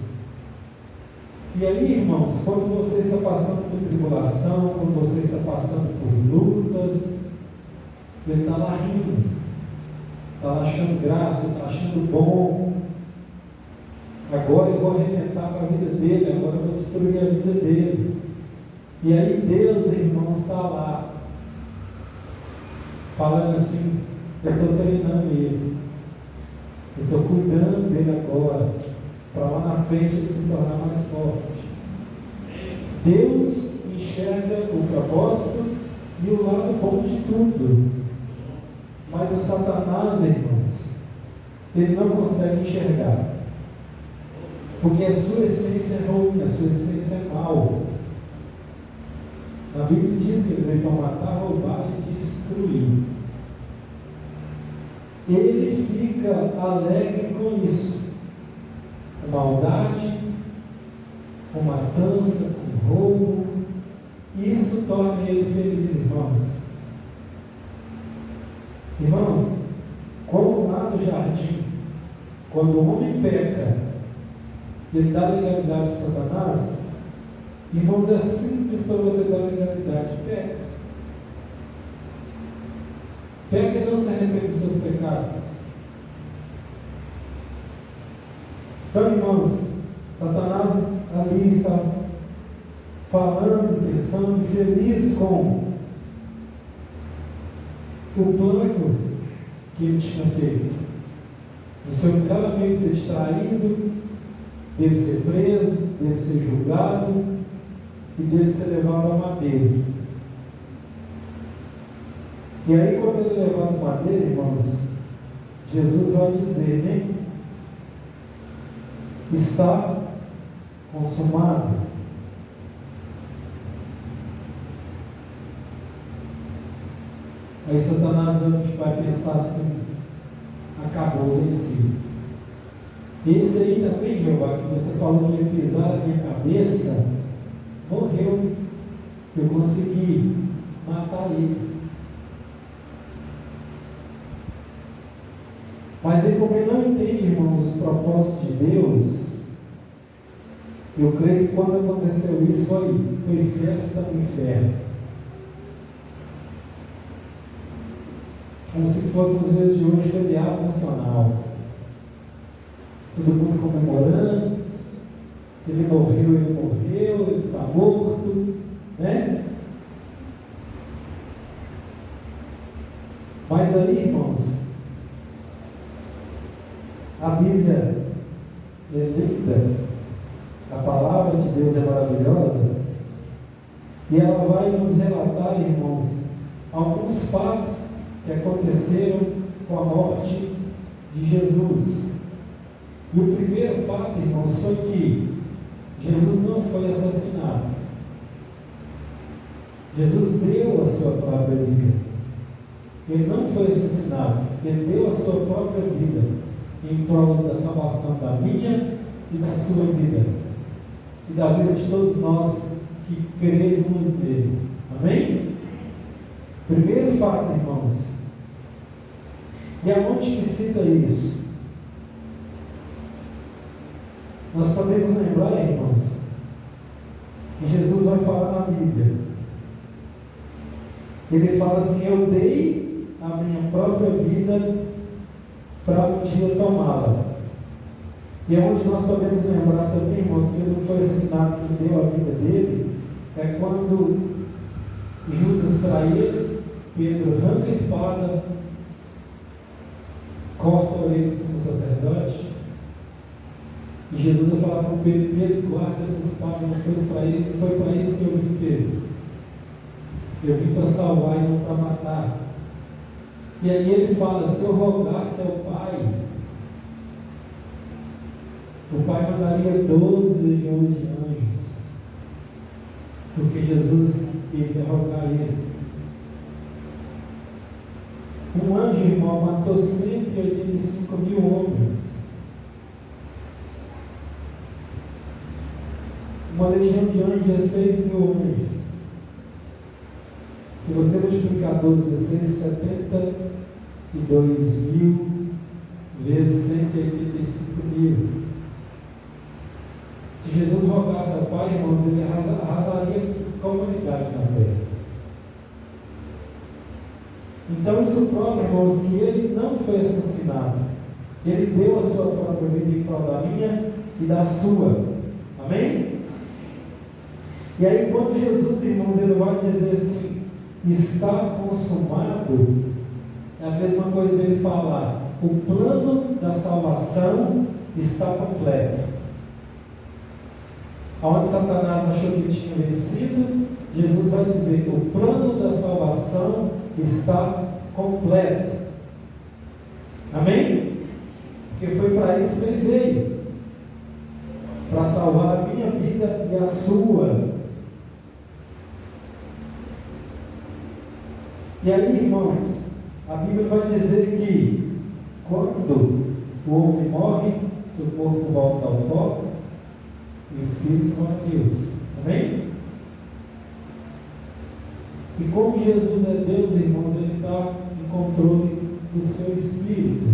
E aí, irmãos, quando você está passando por tribulação, quando você está passando por lutas, ele está lá rindo, está lá achando graça, está achando bom. Agora eu vou arrebentar com a vida dele, agora eu vou destruir a vida dele. E aí Deus, irmãos, está lá, falando assim: eu estou treinando ele, eu estou cuidando dele agora, para lá na frente ele se tornar mais forte. Deus enxerga o propósito e o lado bom de tudo. Mas o Satanás, irmãos, ele não consegue enxergar. Porque a sua essência é ruim, a sua essência é mal. A Bíblia diz que ele veio para matar, roubar e destruir. Ele fica alegre com isso. Com maldade, com matança, com roubo. Isso torna ele feliz, irmãos. Irmãos, como lá no jardim, quando o homem peca, ele dá legalidade para Satanás. Irmãos, é simples para você dar legalidade. Peca. Peca e não se arrepende dos seus pecados. Então, irmãos, Satanás ali está falando, pensando, feliz com o plano que ele tinha feito. Do seu melhor amigo ter distraído, dele ser preso, dele ser julgado e dele ser levado a madeira. E aí, quando ele é levado a madeira, irmãos, Jesus vai dizer, né? Está consumado. Aí Satanás vai pensar assim: acabou, venci. Esse aí também, Jeová, que você falou que ia pisar na minha cabeça, morreu. Eu consegui matar ele. Mas aí, como ele não entende, irmãos, os propósitos de Deus, eu creio que quando aconteceu isso foi festa no inferno. Como se fosse nos dias de hoje feriado nacional. Todo mundo comemorando. Ele morreu, ele está morto, né? Mas aí, irmãos, a Bíblia é linda, a palavra de Deus é maravilhosa, e ela vai nos relatar, irmãos, alguns fatos que aconteceram com a morte de Jesus. E o primeiro fato, irmãos, foi que Jesus não foi assassinado. Jesus deu a sua própria vida. Ele não foi assassinado, ele deu a sua própria vida em prol da salvação da minha e da sua vida, e da vida de todos nós que cremos nele. Amém? Primeiro fato, irmãos. E aonde que cita isso? Nós podemos lembrar, irmãos, que Jesus vai falar na Bíblia. Ele fala assim: eu dei a minha própria vida para um dia tomá-la. E é onde nós podemos lembrar também, irmãos, que ele não foi assassinado, que deu a vida dele, é quando Judas trai ele, Pedro arranca a espada, corta a orelha do sumo sacerdote, e Jesus vai falar com Pedro: Pedro, guarda essa espada, não foi para isso que eu vim, Pedro. Eu vim para salvar e não para matar. E aí ele fala: se eu rogasse ao Pai, o Pai mandaria 12 legiões de anjos, porque Jesus iria rogar ele. Um anjo, irmão, matou 185 mil homens. Uma legião de anjos é 6 mil homens. Se você multiplicar 12 vezes 6, 72 mil vezes 185 mil. Se Jesus rogasse ao Pai, irmãos, ele arrasaria a humanidade na terra. Então isso prova, irmãos, que ele não foi assassinado. Ele deu a sua própria vida em prol da minha e da sua. Amém? E aí quando Jesus, irmãos, ele vai dizer assim: está consumado, é a mesma coisa dele falar: o plano da salvação está completo. Onde Satanás achou que tinha vencido, Jesus vai dizer: o plano da salvação está completo. Amém? Porque foi para isso que ele veio, para salvar a minha vida e a sua. E aí, irmãos, a Bíblia vai dizer que quando o homem morre, seu corpo volta ao pó, o Espírito vai a Deus. Amém? E como Jesus é Deus, irmãos, ele está em controle do seu Espírito.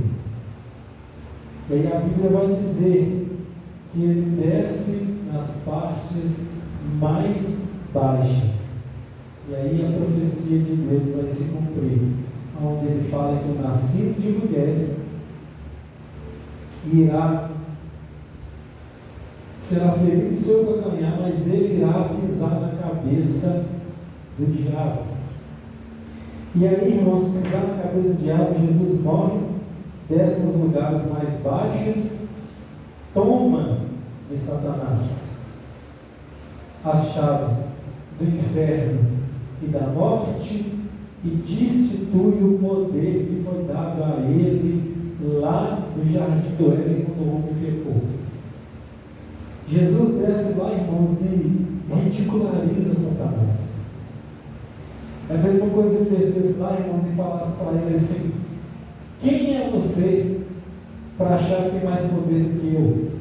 E aí a Bíblia vai dizer que ele desce nas partes mais baixas. E aí a profecia de Deus vai se cumprir, onde ele fala que o nascido de mulher irá será ferido em seu calcanhar, mas ele irá pisar na cabeça do diabo. E aí, irmãos, pisar na cabeça do diabo, Jesus morre, desce nos lugares mais baixos, toma de Satanás as chaves do inferno e da morte e destitui o poder que foi dado a ele lá no jardim do Éden, quando o homem pecou. Jesus desce lá, irmãos, e ridiculariza Satanás. É a mesma coisa que descesse lá, irmãos, e falasse para ele assim: quem é você para achar que tem mais poder do que eu?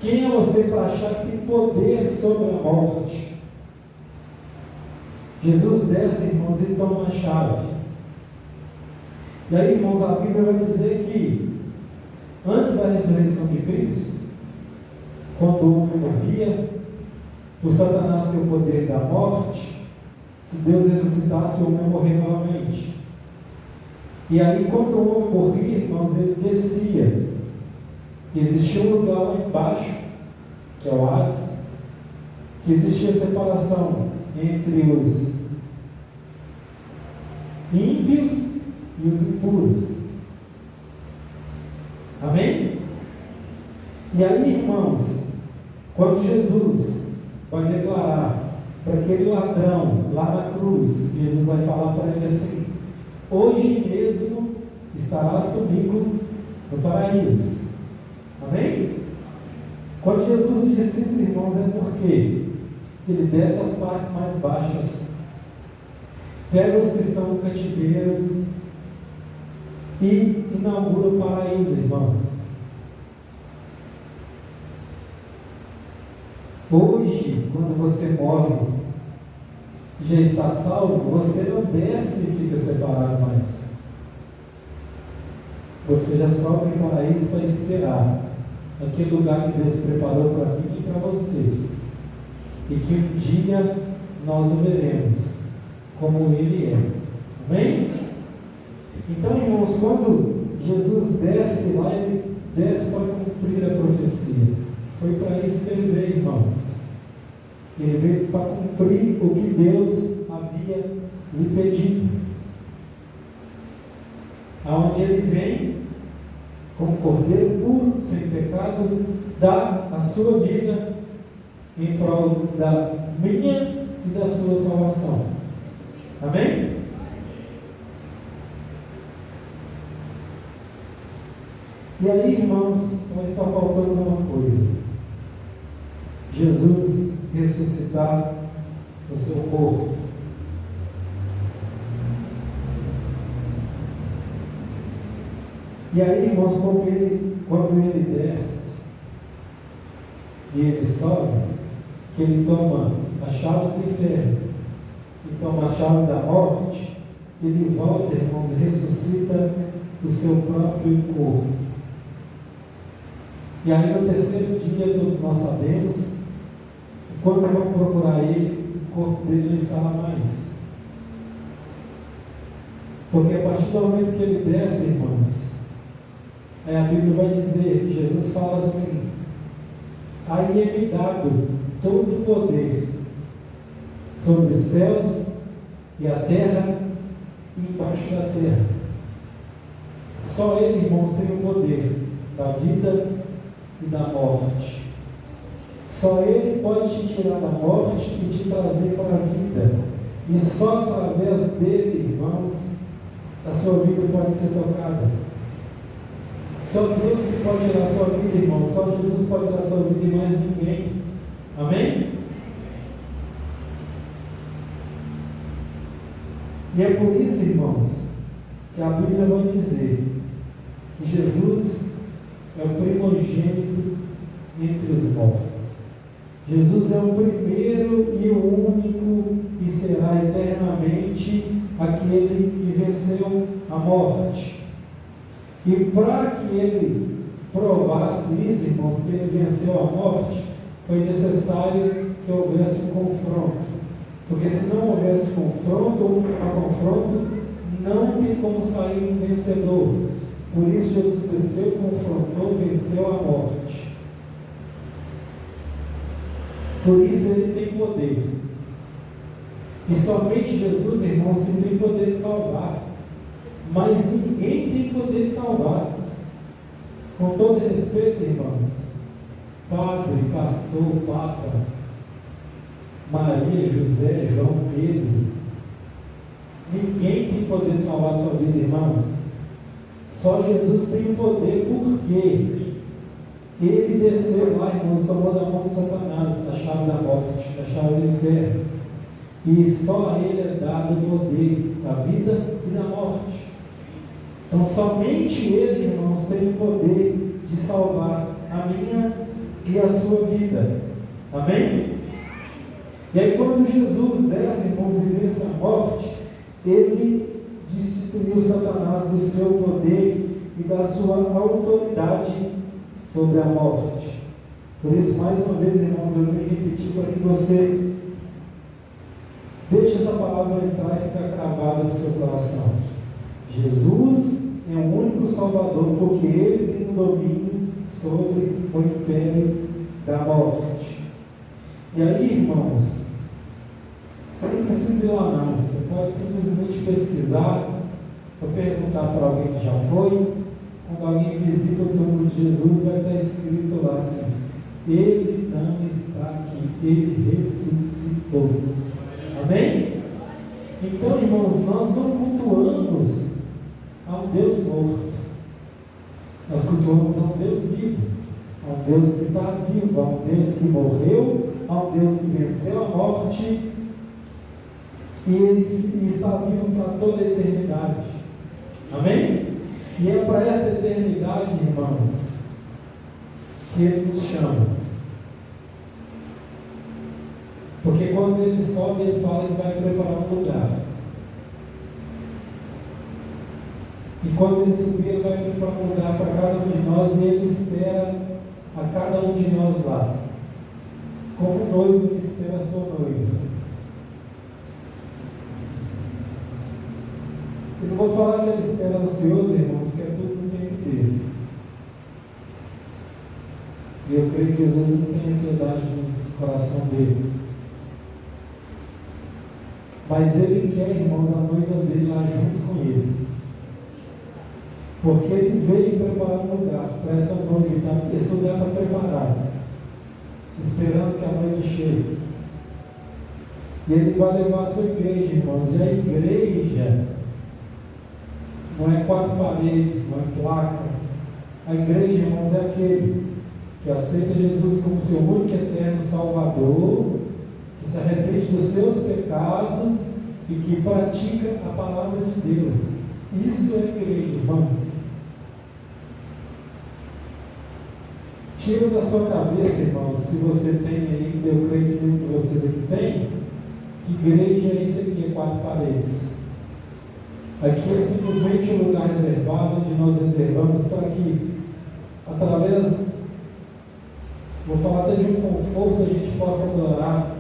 Quem é você para achar que tem poder sobre a morte? Jesus desce, irmãos, e toma a chave. E aí, irmãos, a Bíblia vai dizer que antes da ressurreição de Cristo, quando o homem morria, o Satanás tem o poder da morte. Se Deus ressuscitasse, o homem ia morrer novamente. E aí, quando o homem morria, irmãos, ele descia. Existia um lugar lá embaixo, que é o Hades, que existia separação entre os ímpios e os impuros. Amém? E aí, irmãos, quando Jesus vai declarar para aquele ladrão lá na cruz, Jesus vai falar para ele assim: hoje mesmo estarás comigo no paraíso. Amém? Quando Jesus disse isso, irmãos, é porque ele desce as partes mais baixas, pega os que estão no cativeiro e inaugura o paraíso, irmãos. Hoje, quando você morre e já está salvo, você não desce e fica separado mais. Você já sobe o paraíso para esperar aquele lugar que Deus preparou para mim e para você, e que um dia nós o veremos como Ele é. Amém? Então, irmãos, quando Jesus desce lá, Ele desce para cumprir a profecia. Foi para isso que Ele veio, irmãos. Ele veio para cumprir o que Deus havia lhe pedido. Aonde Ele vem como cordeiro puro, sem pecado, dá a sua vida em prol da minha e da sua salvação. Amém? E aí, irmãos, só está faltando uma coisa: Jesus ressuscitar o seu corpo. E aí, irmãos, quando ele desce e ele sobe, que ele toma a chave do inferno e toma a chave da morte, ele volta, irmãos, e ressuscita o seu próprio corpo. E aí, no terceiro dia, todos nós sabemos que quando vamos procurar ele, o corpo dele não está lá mais. Porque a partir do momento que ele desce, irmãos, a Bíblia vai dizer, Jesus fala assim: aí é-me dado todo o poder sobre os céus e a terra e embaixo da terra. Só Ele, irmãos, tem o poder da vida e da morte. Só Ele pode te tirar da morte e te trazer para a vida. E só através dele, irmãos, a sua vida pode ser tocada. Só Deus que pode tirar a sua vida, irmão. Só Jesus pode tirar a sua vida e mais ninguém. Amém? E é por isso, irmãos, que a Bíblia vai dizer que Jesus é o primogênito entre os mortos. Jesus é o primeiro e o único e será eternamente aquele que venceu a morte. E para que ele provasse isso, irmãos, que ele venceu a morte, foi necessário que houvesse um confronto. Porque se não houvesse confronto, ou um confronto, não tem como sair um vencedor. Por isso Jesus desceu, confrontou, venceu a morte. Por isso ele tem poder. E somente Jesus, irmãos, que tem poder de salvar. Mas ninguém tem poder de salvar. Com todo respeito, irmãos, padre, pastor, papa, Maria, José, João, Pedro, ninguém tem poder de salvar a sua vida, irmãos. Só Jesus tem o poder, porque ele desceu lá, irmãos, tomou da mão de Satanás a chave da morte, a chave do inferno. E só a ele é dado o poder da vida e da morte. Então somente ele, irmãos, tem o poder de salvar a minha e a sua vida. Amém? E aí quando Jesus desce, irmãos, e vence a morte, ele destituiu Satanás do seu poder e da sua autoridade sobre a morte. Por isso, mais uma vez, irmãos, eu venho repetir para que você deixe essa palavra entrar e ficar cravada no seu coração. Jesus é o único Salvador, porque ele tem o domínio sobre o império da morte. E aí, irmãos, você não precisa ir lá não, você pode simplesmente pesquisar, ou perguntar para alguém que já foi. Quando alguém visita o túmulo de Jesus, vai estar escrito lá assim: ele não está aqui, ele ressuscitou. Amém? Então, irmãos, nós não cultuamos a um Deus morto, nós cultuamos a um Deus vivo, a um Deus que está vivo, a um Deus que morreu, a um Deus que venceu a morte e ele está vivo para toda a eternidade. Amém? E é para essa eternidade, irmãos, que ele nos chama. Porque quando ele sobe, ele fala que vai preparar um lugar. E quando ele subir, ele vai preparar um lugar para cada um de nós, e ele espera a cada um de nós lá, como o noivo que espera a sua noiva. Eu não vou falar que ele espera ansioso, irmãos, porque é tudo no tempo dele. E eu creio que às vezes não tem ansiedade no coração dele. Mas ele quer, irmãos, a noiva dele lá junto com ele. Porque ele veio preparar um lugar para essa noiva, esse lugar está preparado, esperando que a noiva chegue. E ele vai levar a sua igreja, irmãos. E a igreja não é 4 paredes, não é placa. A igreja, irmãos, é aquele que aceita Jesus como seu único e eterno Salvador, que se arrepende dos seus pecados e que pratica a palavra de Deus. Isso é igreja, irmãos. Tira da sua cabeça, irmãos, se você tem aí, eu creio que nenhum de vocês aqui tem, que igreja é isso aqui, é 4 paredes. Aqui é simplesmente um lugar reservado, onde nós reservamos para que, através, vou falar até de um conforto, a gente possa adorar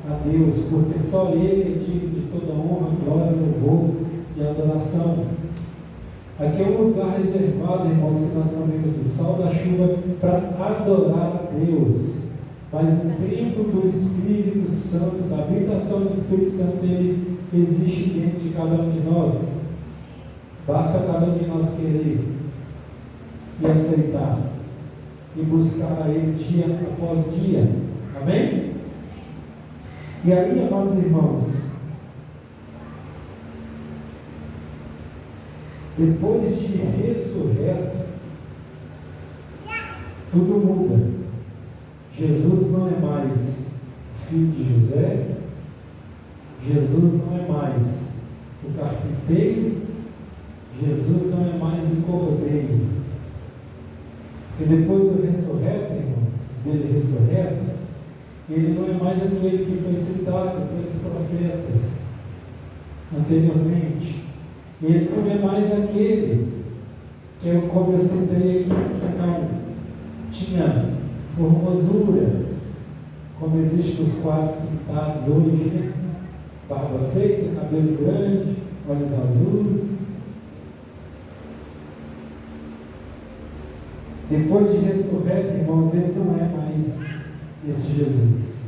a Deus, porque só Ele é digno de toda honra, glória, louvor e adoração. Aqui é um lugar reservado, irmãos, que nós chamamos do sol da chuva, para adorar a Deus. Mas o templo do Espírito Santo, da habitação do Espírito Santo, ele existe dentro de cada um de nós. Basta cada um de nós querer e aceitar e buscar a Ele dia após dia. Amém? E aí, amados irmãos, depois de ressurreto, tudo muda. Jesus não é mais filho de José, Jesus não é mais o carpinteiro, Jesus não é mais o cordeiro. E depois do ressurreto, irmãos, dele ressurreto, ele não é mais aquele que foi citado pelos profetas anteriormente. Ele não é mais aquele que eu, como eu citei aqui, que não tinha formosura, como existe nos quadros pintados hoje, né? Barba feita, cabelo grande, olhos azuis. Depois de ressurreto, irmãos, ele não é mais esse Jesus.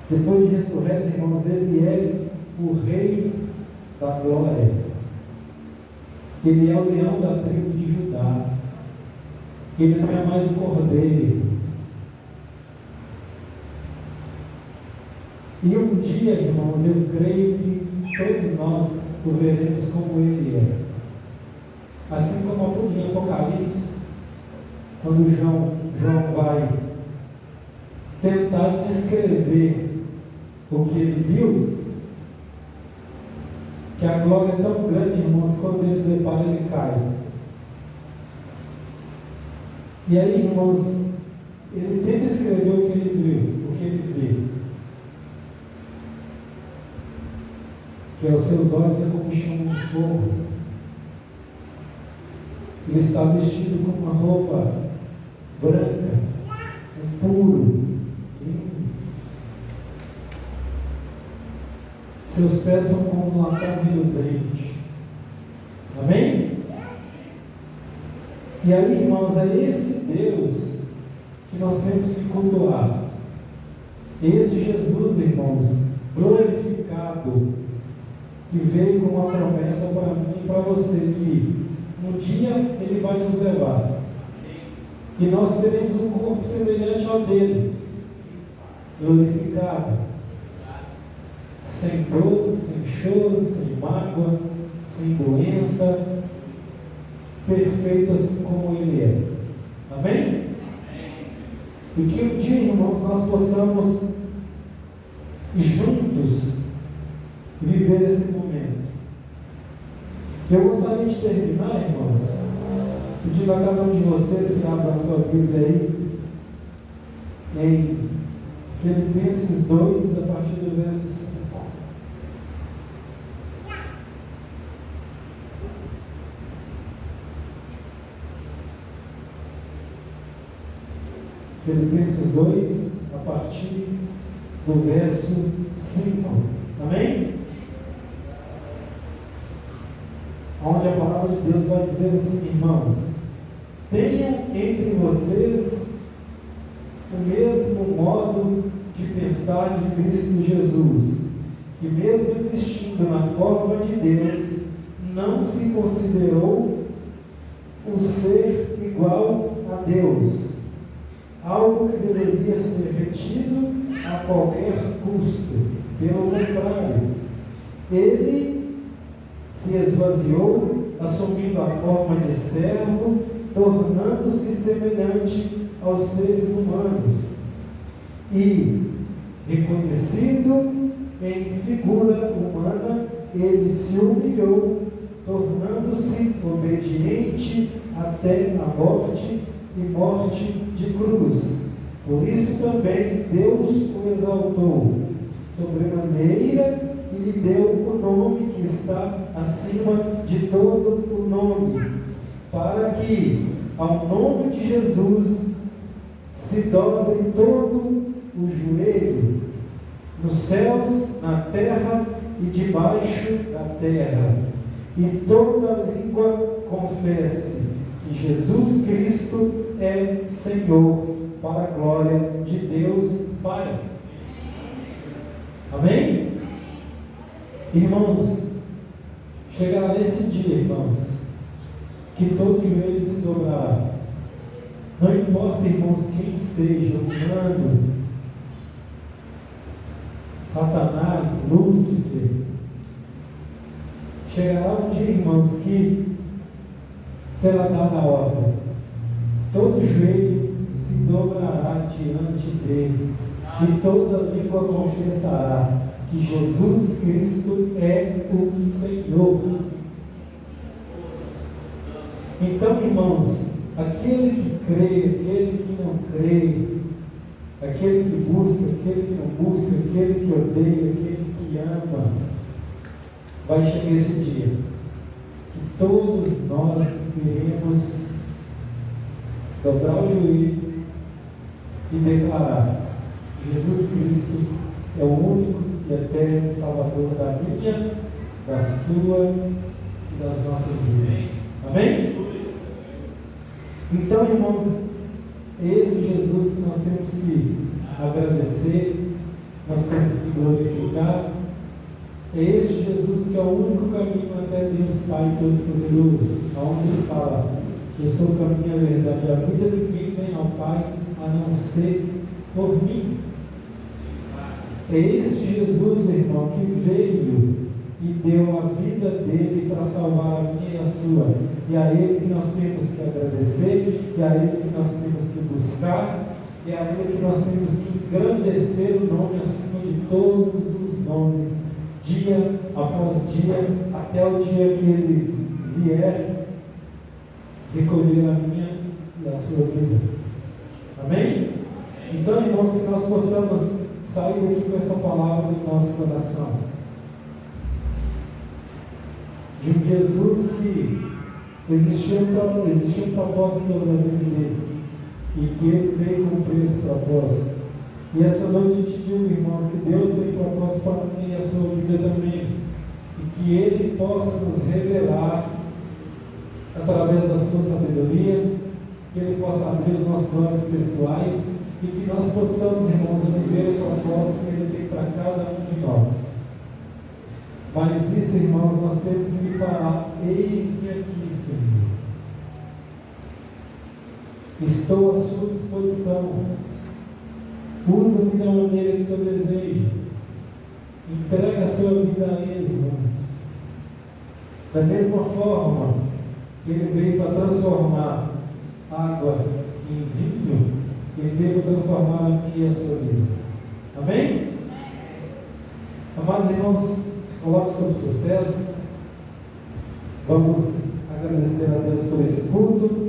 Depois de ressurreto, irmãos, ele é o Rei da glória. Ele é o leão da tribo de Judá. Ele não é mais o cordeiro, irmãos. E um dia, irmãos, eu creio que todos nós o veremos como ele é. Assim como em Apocalipse, quando João vai tentar descrever o que ele viu, que a glória é tão grande, irmãos, quando ele se depara, ele cai. E aí, irmãos, ele tenta escrever o que ele viu, o que ele vê. Que aos seus olhos é como chama de fogo. Ele está vestido com uma roupa branca, puro, limpo. Seus pés são como um latão reluzente. Amém? E aí, irmãos, é esse Deus que nós temos que cultuar. Esse Jesus, irmãos, glorificado, que veio com uma promessa para mim e para você, que um dia Ele vai nos levar. E nós teremos um corpo semelhante ao dele, glorificado, sem dor, sem choro, sem mágoa, sem doença, perfeito assim como Ele é. Amém? E que um dia, irmãos, nós possamos juntos viver esse momento. Eu gostaria de terminar, irmãos, pedindo a cada um de vocês que abra a sua Bíblia aí, em Filipenses 2, a partir do verso 5. Filipenses 2, a partir do verso 5. Amém? Onde a palavra de Deus vai dizer assim: irmãos, tenham entre vocês o mesmo modo de pensar de Cristo Jesus, que mesmo existindo na forma de Deus, não se considerou um ser igual a Deus, algo que deveria ser retido a qualquer custo. Pelo contrário, ele se esvaziou, assumindo a forma de servo, tornando-se semelhante aos seres humanos, e, reconhecido em figura humana, ele se humilhou, tornando-se obediente até a morte e morte de cruz. Por isso também Deus o exaltou sobremaneira e lhe deu o nome que está acima de todo o nome, para que ao nome de Jesus se dobre todo o joelho, nos céus, na terra e debaixo da terra, e toda língua confesse que Jesus Cristo é Senhor, para a glória de Deus Pai. Amém? Irmãos, chegará esse dia, irmãos, que todo joelho se dobrará. Não importa, irmãos, quem seja, humano, Satanás, Lúcifer. Chegará um dia, irmãos, que será dada a ordem. Todo joelho se dobrará diante dele, e toda língua confessará que Jesus Cristo é o Senhor. Então, irmãos, aquele que crê, aquele que não crê, aquele que busca, aquele que não busca, aquele que odeia, aquele que ama, vai chegar esse dia que todos nós iremos dobrar o joelho e declarar: Jesus Cristo é o único e eterno Salvador da minha, da sua e das nossas vidas. Amém? Então, irmãos, esse Jesus que nós temos que agradecer, nós temos que glorificar. É este Jesus que é o único caminho até Deus Pai Todo-Poderoso, onde Ele fala: eu sou o caminho, a verdade e a vida, ninguém vem ao Pai a não ser por mim. É este Jesus, irmão, que veio e deu a vida dele para salvar a minha e a sua. E a Ele que nós temos que agradecer, e a Ele que nós temos que buscar, e a Ele que nós temos que engrandecer o nome acima de todos os nomes, dia após dia, até o dia que Ele vier recolher a minha e a sua vida. Amém? Então, irmãos, que nós possamos sair daqui com essa palavra do nosso coração, de um Jesus que existia um propósito sobre a vida dele, e que Ele veio cumprir esse propósito. E essa noite eu te digo, irmãos, que Deus tem propósito para mim e a sua vida também, e que Ele possa nos revelar através da sua sabedoria, que Ele possa abrir os nossos olhos espirituais, e que nós possamos, irmãos, viver o propósito que Ele tem para cada um de nós. Mas isso, irmãos, nós temos que falar: eis-me aqui, Senhor. Estou à sua disposição. Usa-me da maneira que o Senhor deseja. Entrega a sua vida a Ele, irmãos. Da mesma forma que Ele veio para transformar água em vinho, Ele veio para transformar a minha e a sua vida. Amém? Amados irmãos, se coloque sobre seus pés. Vamos agradecer a Deus por esse culto.